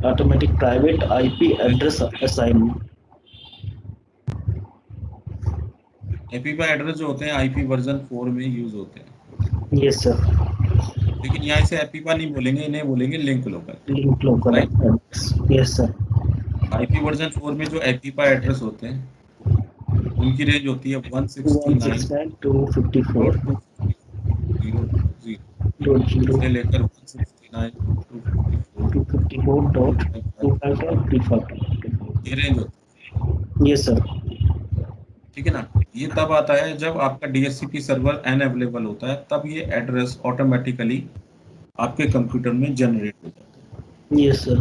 automatic private IP address assignment. APIPA address जो होते हैं आईपी वर्जन 4 में यूज होते हैं। Yes sir. लेकिन यहाँ इसे एपीपा नहीं बोलेंगे, इन्हें बोलेंगे link local. Link local right. Address. Yes sir. IP version 4 में जो एपीपा एड्रेस होते हैं उनकी रेंज होती है 169.254. 169.254 डॉट जीरो से लेकर 169.254 two fifty four dot two five dot three ये रेंज होती फाइव। Yes sir. है। ठीक है ना। ये तब आता है जब आपका डीएचसीपी सर्वर अनअवेलेबल होता है, तब ये एड्रेस ऑटोमेटिकली आपके कंप्यूटर में जनरेट हो जाता है, यस सर।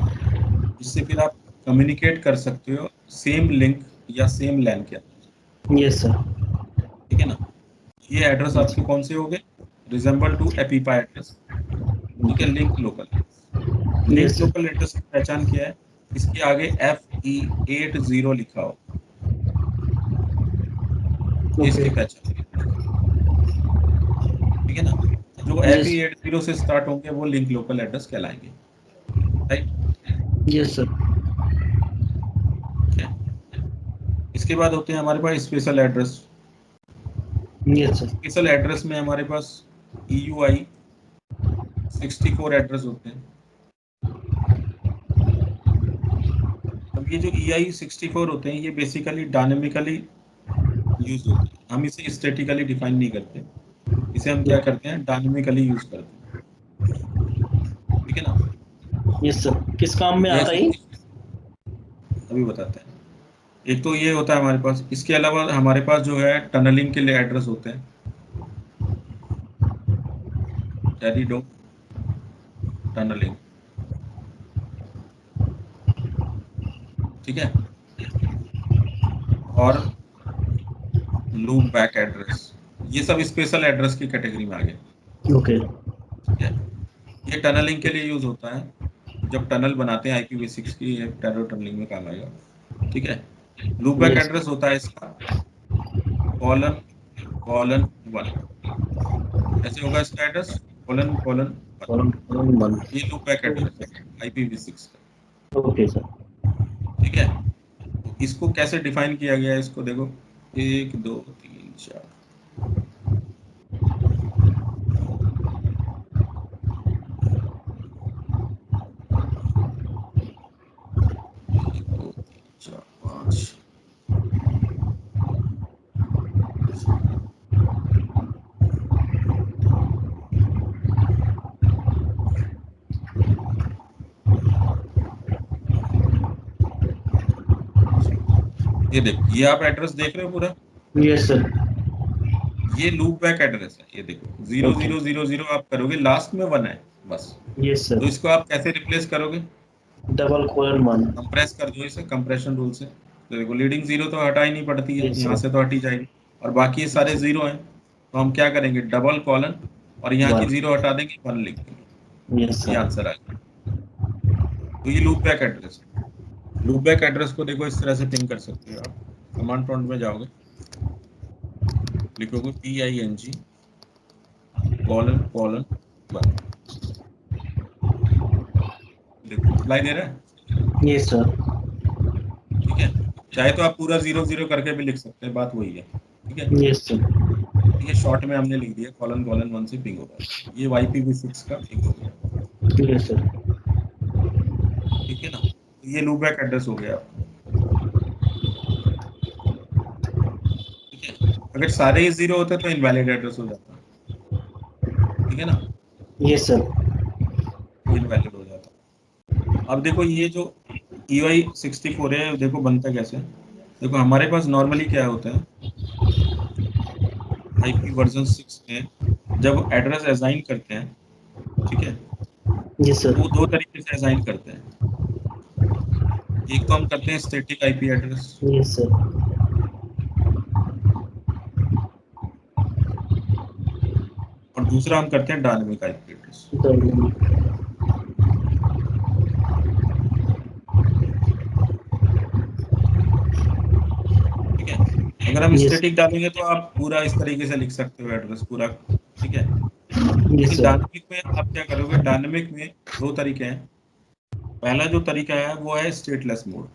जिससे फिर आप कम्युनिकेट कर सकते हो सेम लिंक या सेम लैन के अंदर। Yes sir. ठीक है ना। ये एड्रेस आपके कौन से हो गए, रिजेंबल टू एपीपा एड्रेस। ठीक है। Link local, link yes sir. Local address की पहचान क्या है, इसके आगे FE80 लिखा हो, ये ओके। इसकी पहचान। ठीक है ना। जो यस। FE80 से स्टार्ट होंगे वो लिंक लोकल एड्रेस कहलाएंगे। राइट। Yes sir. ठीक है। इसके बाद होते हैं हमारे पास special address. Yes sir. Special address में हमारे पास EUI 64 एड्रेस होते हैं। अब ये जो EI 64 होते हैं ये बेसिकली डायनेमिकली यूज होते हैं, हम इसे स्टैटिकली डिफाइन नहीं करते, इसे हम क्या ओके। करते हैं, डायनेमिकली यूज करते हैं। ठीक है ना। Yes sir. किस काम में आता जैसे है? अभी बताते हैं। एक तो ये होता है हमारे पास, इसके अलावा हमारे पास जो है टनलिंग के लिए एड्रेस होते हैं, टेरिडो टनलिंग, ठीक है, और लूप बैक एड्रेस, ये सब स्पेशल एड्रेस की कैटेगरी में आ गए। ओके। ठीक है, ये टनलिंग के लिए यूज होता है, जब टनल बनाते हैं IPv6 की, ये टेरो टनलिंग में काम आएगा। ठीक है, लूप बैक यस। एड्रेस होता है इसका कॉलन कॉलन 1, ऐसे होगा इसका address, colon colon 1, column column one. ये लूप बैक एड्रेस है IPv6 का। Okay sir. ठीक है, तो इसको कैसे डिफाइन किया गया है, इसको देखो, 1 2 3 4, 1 2 3 4 5, ये देखो, ये आप एड्रेस देख रहे हो पूरा, यस सर। ये लूप बैक एड्रेस है, ये देखो 0 ओके। 0 0 0 आप करोगे, लास्ट में 1 है बस। यस तो सर। इसको आप कैसे रिप्लेस करोगे, डबल कॉलन वन। कंप्रेस कर दो इसे कंप्रेशन रूल से। तो देखो लीडिंग जीरो तो हटा ही नहीं पड़ती है, यस यहाँ सर। से तो हटी जाएगी, और बाकी ये सारे जीरो हैं, तो हम क्या करेंगे, डबल कॉलन और यहाँ की वन। जीरो हटा देंगे, 1 लिख देंगे, यस ये सर। आंसर आएगा। तो ये लूप बैक एड्रेस है। लूप बैक एड्रेस को देखो इस तरह से पिंग कर सकते हो आप, कमांड प्रॉम्प्ट में जाओगे, लिखोगे PING कॉलन कॉलन 1, देखो रिप्लाई दे रहा है। Yes sir. ठीक है, चाहे तो आप पूरा 0 0 करके भी लिख सकते हैं, बात वही है। ठीक है, यस सर। ये शॉर्ट में हमने लिख दिया, कॉलन कॉलन 1 से पिंग होगा, ये IPv6 का पिंग हो गया। Yes sir. ठीक है ना, तो ये लूप बैक एड्रेस हो गया आपका। ठीक है, अगर सारे ही जीरो होते तो इनवैलिड एड्रेस हो जाता। ठीक है ना, यस सर। वो इनवैलिड हो जाता। अब देखो ये जो EY64 है, देखो बनता कैसे है। देखो हमारे पास नॉर्मली क्या होता है, IP वर्जन 6 में जब एड्रेस असाइन करते हैं, ठीक है, यस तो सर। वो दो तरीके से असाइन करते हैं। एक तो हम करते हैं static IP address, yes sir. और दूसरा हम करते हैं डायनेमिक IP एड्रेस। ठीक है, अगर हम यस। स्टैटिक डालेंगे तो आप पूरा इस तरीके से लिख सकते हो एड्रेस पूरा। ठीक है, यस लेकिन सर। डायनेमिक में आप क्या करोगे, डायनेमिक में दो तरीके हैं। पहला जो तरीका है वो है स्टेटलेस मोड।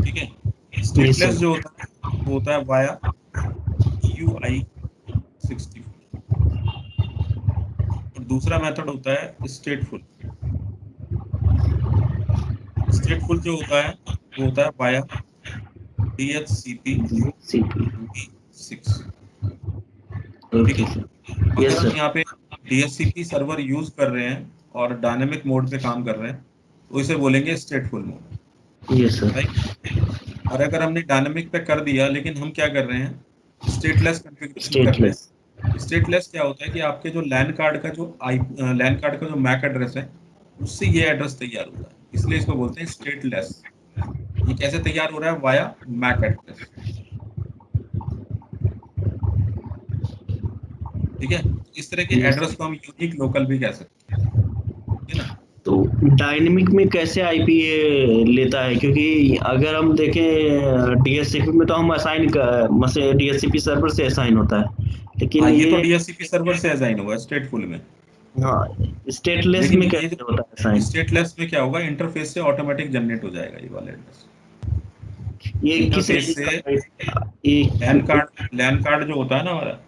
ठीक है, यस स्टेटलेस सर। जो होता है वो होता है वाया EUI64, और दूसरा मेथड होता है स्टेटफुल। स्टेटफुल जो होता है वो होता है वाया CP। DHCP-V6। ठीक ओके है, सर। अगर यस हम सर। यहाँ पे DHCP सर्वर यूज कर रहे हैं और डायनेमिक मोड पे काम कर रहे हैं, तो इसे बोलेंगे स्टेटफुल मोड। Yes sir. राइट, और अगर हमने डायनेमिक पे कर दिया लेकिन हम क्या कर रहे हैं, स्टेटलेस कॉन्फ़िगरेशन कर रहे स्टेटलेस। हैं। स्टेटलेस क्या होता है कि आपके जो लैन कार्ड का जो लैन कार्ड का जो मैक एड्रेस है, उससे ये एड्रेस तैयार होता है, इसलिए इसको बोलते हैं स्टेटलेस। ये कैसे तैयार हो रहा है, वाया मैक एड्रेस। ठीक है, तो इस तरह के यस एड्रेस सर। को हम यूनिक लोकल भी कह सकते हैं। ठीक है ना, तो डायनेमिक में कैसे आईपी ये लेता है, क्योंकि अगर हम देखें डीएससीपी में तो हम असाइन मसे डीएससीपी सर्वर से असाइन होता है, हाँ लेकिन ये तो ये DHCP सर्वर से असाइन हुआ है स्टेटफुल में, हाँ स्टेटलेस लेकिन में ये कैसे होता है जो असाइन? स्टेटलेस में क्या होगा, इंटरफेस से ऑटोमेटिक जनरेट हो जाएगा ये वाला एड्रेस। ये किस इंटरफेस रेंज से का ये? लैन कार्ड जो होता है ना हमारा,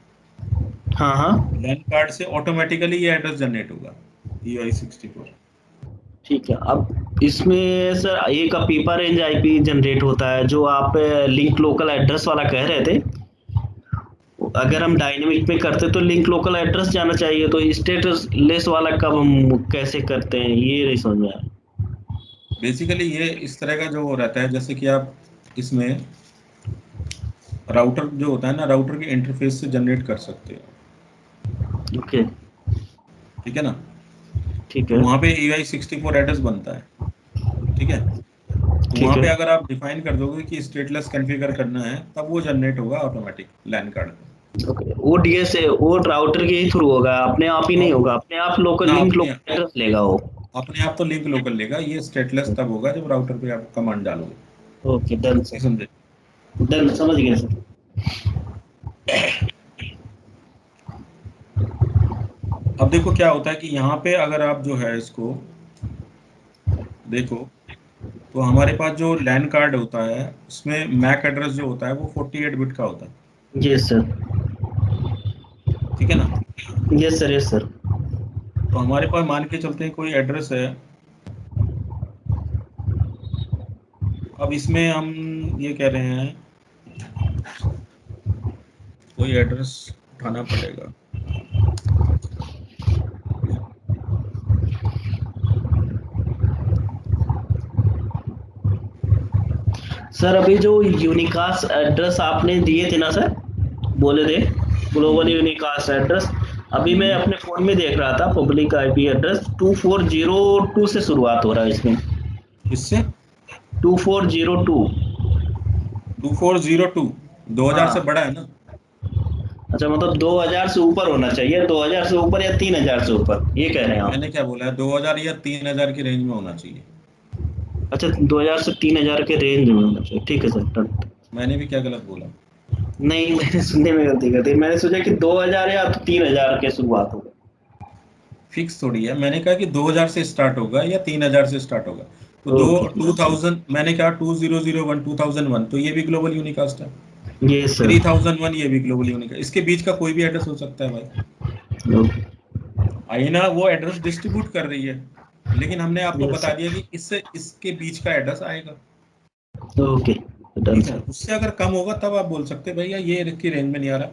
हाँ हाँ। लैन कार्ड से ऑटोमेटिकली ये एड्रेस जनरेट होगा, EY64। ठीक है। अब इसमें सर एक पीपा रेंज आईपी जनरेट होता है जो आप लिंक लोकल एड्रेस वाला कह रहे थे, अगर हम डायनेमिक में करते तो लिंक लोकल एड्रेस जाना चाहिए, तो स्टेटस लेस वाला कब हम कैसे करते हैं, ये नहीं समझ में आया। बेसिकली ये इस तरह का जो रहता है, जैसे कि आप इसमें राउटर जो होता है ना, राउटर के इंटरफेस से जनरेट कर सकते हो। ओके। ठीक है ना। ठीक तो है। वहाँ पे EY64 एड्रेस बनता है। ठीक है। तो ठीक वहाँ है। पे अगर आप डिफाइन कर दोगे कि स्टेटलेस कॉन्फ़िगर करना है, तब वो जनरेट होगा ऑटोमेटिक लैन कार्ड पे। ओके, वो डीएस है, वो राउटर के ही थ्रू होगा, अपने आप ही नहीं और होगा, अपने आप लोकल ना लिंक अपने लोकल एड्रेस लेगा वो। अपने आप तो लिंक लोकल लेगा, ये स्टेटलेस तब होगा जब राउटर पे आप कमांड डालोगे। ओके, डन नहीं सर। समझे। डन, समझ गया सर। अब देखो क्या होता है कि यहाँ पे अगर आप जो है इसको देखो, तो हमारे पास जो लैन कार्ड होता है उसमें मैक एड्रेस जो होता है वो 48 बिट का होता है। Yes sir. ठीक है ना। Yes sir, yes sir. तो हमारे पास मान के चलते हैं कोई एड्रेस है। अब इसमें हम ये कह रहे हैं कोई एड्रेस उठाना पड़ेगा। सर अभी जो यूनिकास्ट एड्रेस आपने दिए थे ना सर, बोले थे ग्लोबल हम्म। यूनिकास्ट एड्रेस, अभी मैं हम्म। अपने फ़ोन में देख रहा था, पब्लिक आईपी एड्रेस 2402 से शुरुआत हो रहा है इसमें। किससे? 2402। 2402 2000 से हाँ। बड़ा है ना। अच्छा, मतलब 2000 से ऊपर होना चाहिए, 2000 से ऊपर या 3000 से ऊपर, ये कह रहे हैं आप? मैंने क्या बोला है, 2000 या 3000 की रेंज में होना चाहिए। अच्छा, 2000 से 3000 के रेंज में होना चाहिए, ठीक है सर, डन। मैंने भी क्या गलत बोला? नहीं, मैंने सुनने में गलती कर दी, मैंने सोचा कि 2000 या 3000 के शुरुआत हो। फिक्स थोड़ी है, मैंने कहा कि 2000 से स्टार्ट होगा या 3000 से स्टार्ट होगा। तो दो okay, two done sir. Thousand मैंने कहा 2001 2001, तो ये भी ग्लोबल यूनिकास्ट है। ये सर। 3001 ये भी ग्लोबल यूनिकास्ट, इसके बीच का कोई भी एड्रेस हो सकता है भाई। ओके। आई ना वो एड्रेस डिस्ट्रीब्यूट कर रही है, लेकिन हमने आपको ये बता सर। दिया कि इससे इसके बीच का एड्रेस आएगा। ओके, डन ठीक है, सर। उससे अगर कम होगा तब आप बोल सकते हैं भैया ये इसकी रेंज में नहीं आ रहा।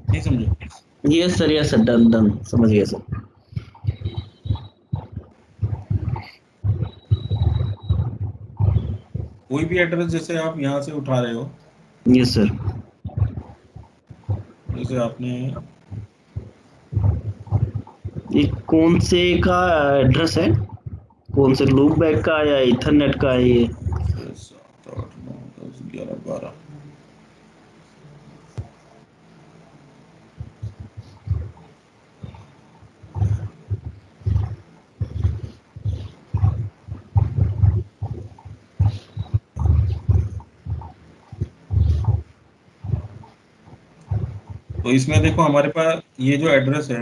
नहीं समझे। ये सर, डन डन, समझ गया सर। कोई भी एड्रेस जैसे आप यहाँ से उठा रहे हो, ये सर। जैसे आपने ये कौन से का एड्रेस है, कौन से लूप बैक का या इथरनेट का है ये? 6 7 8 9 10 11 12। तो इसमें देखो हमारे पास ये जो एड्रेस है,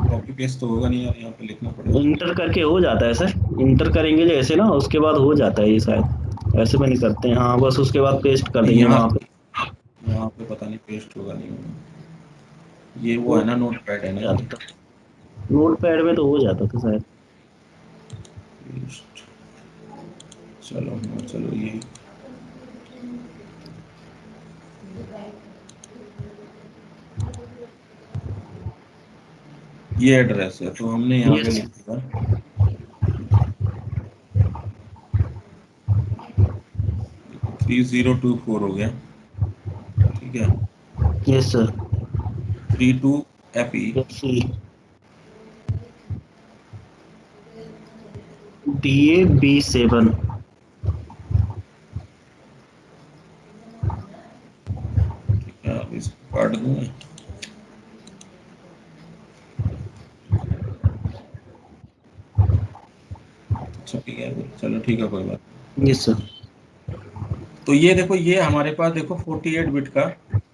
कॉपी पेस्ट तो होगा नहीं यार, यहाँ पे लिखना पड़ेगा। इंटर करके हो जाता है सर, इंटर करेंगे जैसे ना, उसके बाद हो जाता है ये शायद, ऐसे में नहीं करते हैं, हाँ बस उसके बाद पेस्ट कर नहीं देंगे यहाँ वहाँ पे। यहाँ पे पता नहीं पेस्ट होगा नहीं होगा। ये वो वो है ना, नोट पैड है ना ये। जाता था, नोट पैड में तो हो जाता था शायद। पेस्ट। चलो हाँ चलो ये एड्रेस है, तो हमने यहाँ ये पे लिख दिया 3024 हो गया। ठीक है। ये सर। 32FE। DA B7। ठीक है, अब इसको काट दूँ मैं। अच्छा ठीक है, चलो ठीक है, कोई बात ये सर। नहीं। तो ये देखो, ये हमारे पास देखो 48 बिट का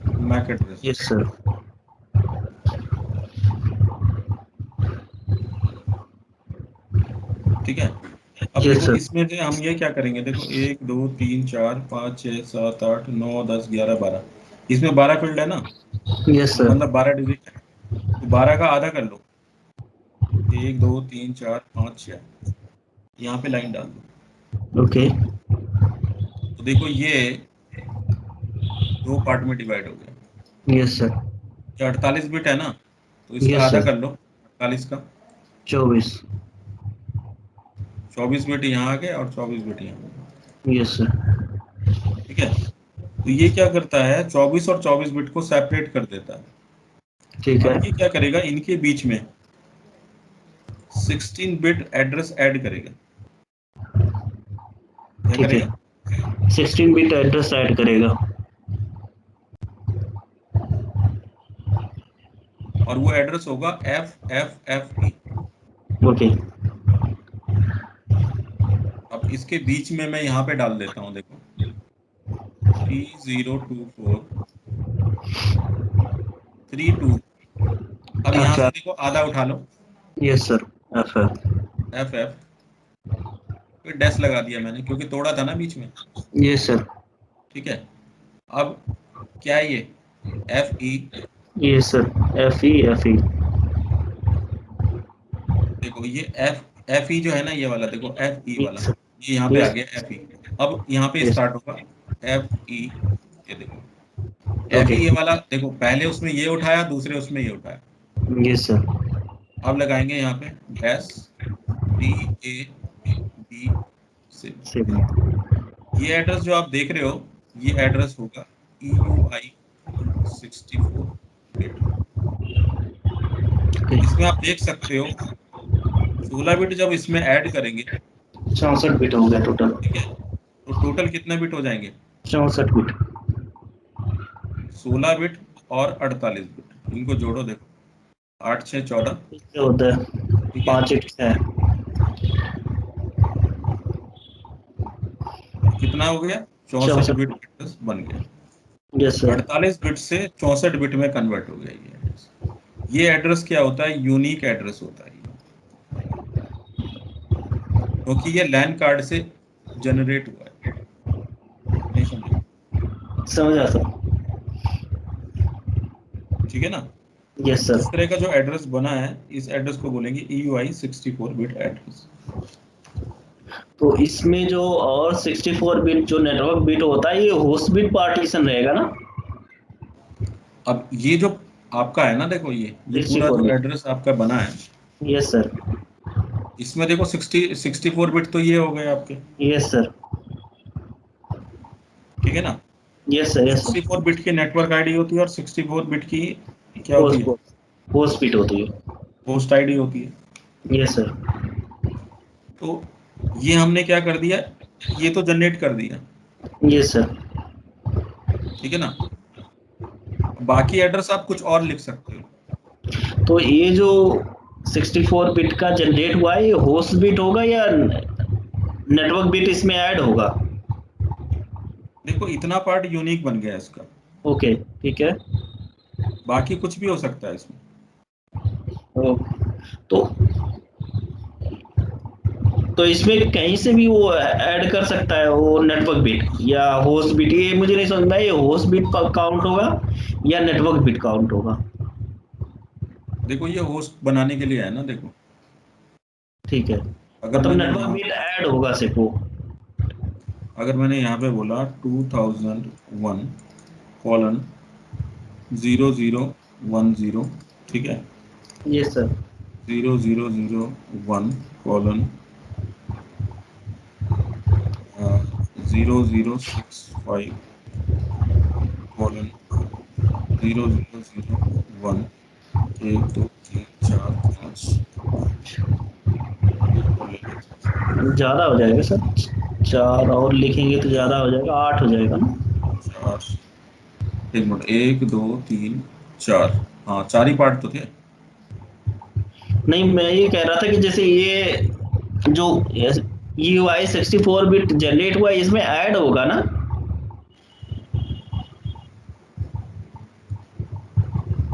मैक एड्रेस ये है। सर। ठीक है। अब ये देखो सर। इसमें से हम ये क्या करेंगे, देखो 1 2 3 4 5 6 7 8 9 10 11 12, इसमें 12 फील्ड है ना, ये तो सर। मतलब 12 डिजिट है। तो 12 का आधा कर लो, 1 2 3 4 5 6, यहाँ पे लाइन डाल दो। ओके। तो देखो ये 2 पार्ट में डिवाइड हो गया। Yes sir. ये 48 बिट है ना, तो इसका यस आधा सर। कर लो 48 का। 24। 24 बिट यहाँ आ गए और 24 बिट यहाँ आ गए। Yes sir. ठीक है, तो ये क्या करता है, 24 और 24 बिट को सेपरेट कर देता है। ठीक है। अब ये क्या करेगा, इनके बीच में 16 बिट एड्रेस ऐड करेगा। क्या ठीक करेगा? है, 16 बिट एड्रेस ऐड करेगा। और वो एड्रेस होगा FFFE। ओके। अब इसके बीच में मैं यहाँ पे डाल देता हूँ, देखो 3024 32। अब यहाँ एफ से एफ। देखो आधा उठा लो, yes sir. F F. FF, फिर डैश लगा दिया मैंने क्योंकि तोड़ा था ना बीच में। Yes sir. ठीक है, अब क्या है ये, FE। Yes sir. F E F E. देखो ये FE जो है ना, ये वाला देखो FE वाला, यस सर। ये यहाँ पे आ यस। गया FE। अब यहाँ पे यस। स्टार्ट होगा FE। ये देखो ओके। FE ये वाला, देखो पहले उसमें ये उठाया, दूसरे उसमें ये उठाया। Yes sir. अब लगाएंगे यहाँ पे डैश DAB6। सेवन। ये एड्रेस जो आप देख रहे हो, ये एड्रेस होगा EUI 64 बिट। ओके। इसमें आप देख सकते हो 16 बिट जब इसमें ऐड करेंगे, 64 बिट हो गया टोटल। ठीक है, तो टोटल कितने बिट हो जाएंगे, 64 बिट। 16 बिट और 48 बिट, इनको जोड़ो देखो, 8 6 14। इससे होता है ठीक है, 5 8 है। तो कितना हो गया, 64 64। बिट एड्रेस बन गया। Yes sir. 48 बिट से 64 बिट में कन्वर्ट हो गया ये एड्रेस। ये एड्रेस क्या होता है, यूनिक एड्रेस होता है ये, क्योंकि ये लैन कार्ड से जनरेट हुआ है। नहीं समझे? समझा सर। ठीक है ना, यस इस सर। तरह का जो एड्रेस बना है, इस एड्रेस को बोलेंगे EUI 64 बिट एड्रेस। तो इसमें जो और 64 बिट जो नेटवर्क बिट होता है, ये होस्ट बिट पार्टीशन रहेगा ना? अब ये जो आपका है ना, देखो ये पूरा 64 जो बिट। एड्रेस आपका बना है, यस सर। इसमें देखो 64 बिट तो ये हो गए आपके। Yes sir. ठीक है ना, yes sir. Yes sir. 64 bit की नेटवर्क आईडी होती है और 64 बिट की क्या होती होस्ट है, होस्ट बिट होती है। होस्ट आईडी होती है। Yes sir. तो ये हमने क्या कर दिया, ये तो जनरेट कर दिया। Yes sir. ठीक है ना, बाकी एड्रेस आप कुछ और लिख सकते हो। तो ये जो 64 बिट का जनरेट हुआ है, ये होस्ट बिट होगा या नेटवर्क बिट इसमें ऐड होगा? देखो इतना पार्ट यूनिक बन गया इसका, ओके। ठीक है। बाकी कुछ भी हो सकता है इसमें। ओ, तो तो इसमें कहीं से भी वो ऐड कर सकता है वो नेटवर्क बिट या होस्ट बिट? ये मुझे नहीं समझ में आया, ये होस्ट बिट काउंट होगा या नेटवर्क बिट काउंट होगा? देखो ये होस्ट बनाने के लिए है ना, देखो ठीक है, अगर मतलब मैंने नेटवर्क यहाँ बिट ऐड होगा सिर्फ वो। अगर मैंने यहाँ पे बोला 2001 कॉलन 0010, ठीक है, यस सर। 0001 कॉलन 0065 कॉलन 0001 1 2 3 4 5 और ले लेते ज़्यादा हो जाएगा सर, 4 और लिखेंगे तो ज़्यादा हो जाएगा, 8 हो जाएगा ना? हैं। 4, एक मिनट, 1 2 3 4, हाँ 4 ही पार्ट तो थे। नहीं, मैं ये कह रहा था कि जैसे ये जो UI 64 बिट जनरेट हुआ है, इसमें ऐड होगा ना?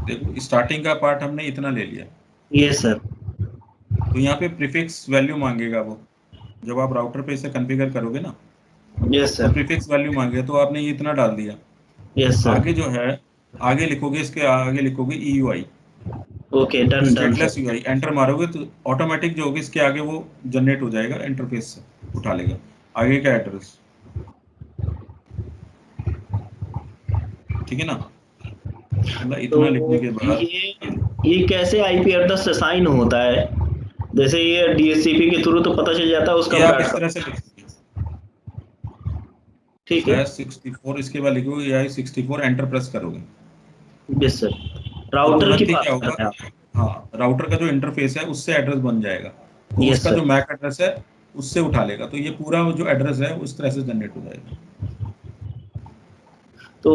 देखो स्टार्टिंग का पार्ट हमने इतना ले लिया, यस सर। तो यहाँ पे प्रीफिक्स वैल्यू मांगेगा वो, जब आप राउटर पे इसे कॉन्फ़िगर करोगे ना, यस तो सर। प्रीफिक्स वैल्यू मांगेगा, तो आपने ये इतना डाल दिया। Yes sir. आगे जो है, आगे लिखोगे, इसके आगे लिखोगे EUI, okay, done done stateless sir. UI, enter मारोगे तो ऑटोमेटिक जो होगी इसके आगे वो जनरेट हो जाएगा, इंटरफेस से उठा लेगा आगे का एड्रेस। ठीक है ना, मतलब तो इतना लिखने के बाद ये कैसे आईपी एड्रेस असाइन होता है? जैसे ये डीएचसीपी के थ्रू तो पता चल जाता है उसका ये आप इस ब्रॉडकास्ट। तरह से लिखोगे, ठीक है। स्लैश 64, इसके बाद लिखोगे या 64 एंटर प्रेस करोगे, यस सर। तो राउटर की तुरंत ही बात क्या कर होगा, रहे हैं आप? हाँ राउटर का जो इंटरफेस है उससे एड्रेस बन जाएगा, तो यस उसका सर। जो मैक एड्रेस है उससे उठा लेगा, तो ये पूरा जो एड्रेस है उस तरह से जनरेट हो जाएगा। तो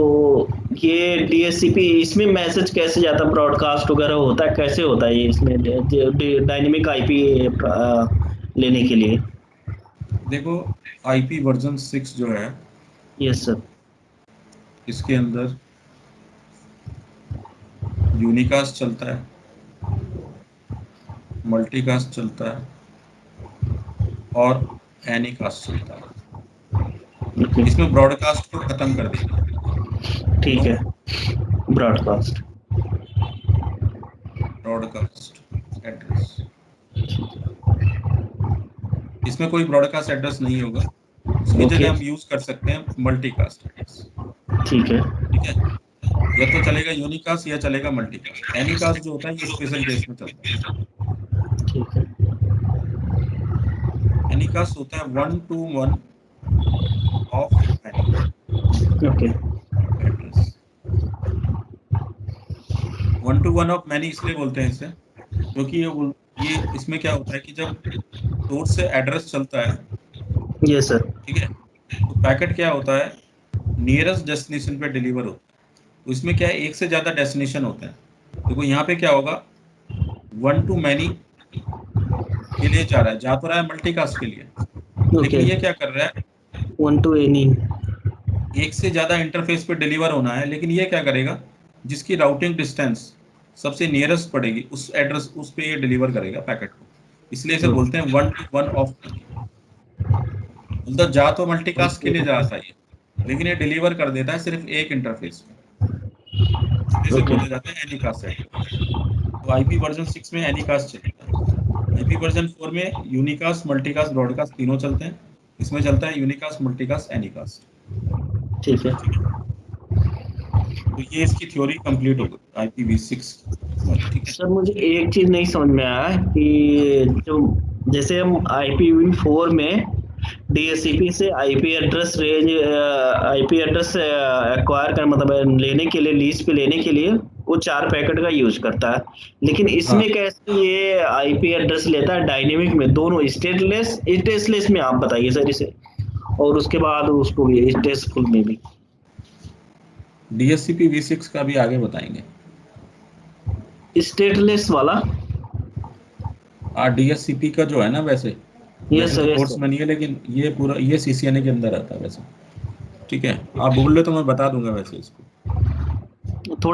ये डीएचसीपी इसमें मैसेज कैसे जाता है, ब्रॉडकास्ट वगैरह होता है, कैसे होता है ये इसमें डायनेमिक आईपी लेने के लिए? देखो आईपी वर्जन 6 जो है, यस सर। इसके अंदर यूनिकास्ट चलता है, मल्टीकास्ट चलता है और एनीकास्ट चलता है। ओके। इसमें ब्रॉडकास्ट को खत्म कर दिया, ठीक क्यों, है। ब्रॉडकास्ट। ब्रॉडकास्ट एड्रेस, इसमें कोई ब्रॉडकास्ट एड्रेस नहीं होगा, उसकी ओके। जगह हम यूज कर सकते हैं मल्टीकास्ट एड्रेस। ठीक है। ठीक है, या तो चलेगा यूनिकास्ट या चलेगा मल्टीकास्ट। एनीकास्ट जो होता है ये स्पेशल केस में चलता है। ठीक है। एनीकास्ट होता है 1 to 1 of any okay. Address. 1 to 1 of many इसलिए बोलते हैं इसे, क्योंकि ये इसमें क्या होता है कि जब सोर्स से एड्रेस चलता है, यस सर। ठीक है, तो पैकेट क्या होता है, नियरेस्ट डेस्टिनेशन पे डिलीवर होता है। तो इसमें क्या है, एक से ज्यादा डेस्टिनेशन होते हैं। देखो यहाँ पे क्या होगा, 1 to many के लिए जा रहा है, जा तो रहा है मल्टीकास्ट के लिए, लेकिन ओके। ये क्या कर रहा है, वन टू एनी। एक से ज्यादा इंटरफेस पे डिलीवर होना है, लेकिन ये क्या करेगा, जिसकी राउटिंग डिस्टेंस सबसे नियरेस्ट पड़ेगी उस एड्रेस, उस पे ये डिलीवर करेगा पैकेट को, इसलिए इसे बोलते हैं 1 to 1 ऑफ मैनी। मतलब जा तो मल्टीकास्ट के लिए जाता है ये, लेकिन ये डिलीवर कर देता है सिर्फ एक इंटरफेस में, इसे ओके। बोले जाते हैं एनीकास्ट एड्रेस। तो आईपी वर्जन 6 में एनीकास्ट चलेगा। आईपी वर्जन 4 में यूनिकास्ट, मल्टीकास्ट, ब्रॉडकास्ट तीनों चलते हैं, इसमें चलता है यूनिकास्ट, मल्टीकास्ट, एनीकास्ट। ठीक है। ठीक है, तो ये इसकी थ्योरी कंप्लीट हो गई IPv6 वाली। ठीक है, सर मुझे एक चीज नहीं समझ में आया कि जो जैसे हम IPv4 में डीएचसीपी से IP address range, IP address acquire कर मतलब लेने के लिए, लीज पे लेने के लिए वो 4 पैकेट का यूज करता है, लेकिन हाँ इसमें कैसे ये आईपी एड्रेस लेता है डायनेमिक में, दोनों स्टेटलेस स्टेटलेस में? आप बताइए सर इसे, और उसके बाद उसको भी स्टेटफुल में भी। DHCP v6 का भी आगे बताएंगे। स्टेटलेस वाला। DHCP का जो है ना, वैसे यस वैसे तो सर, यस कोर्स सर। में नहीं है, लेकिन ये पूरा ये CCNA के अंदर आता है वैसे। ठीक है, आप बोल रहे तो मैं बता दूंगा वैसे इसको। थोड़ा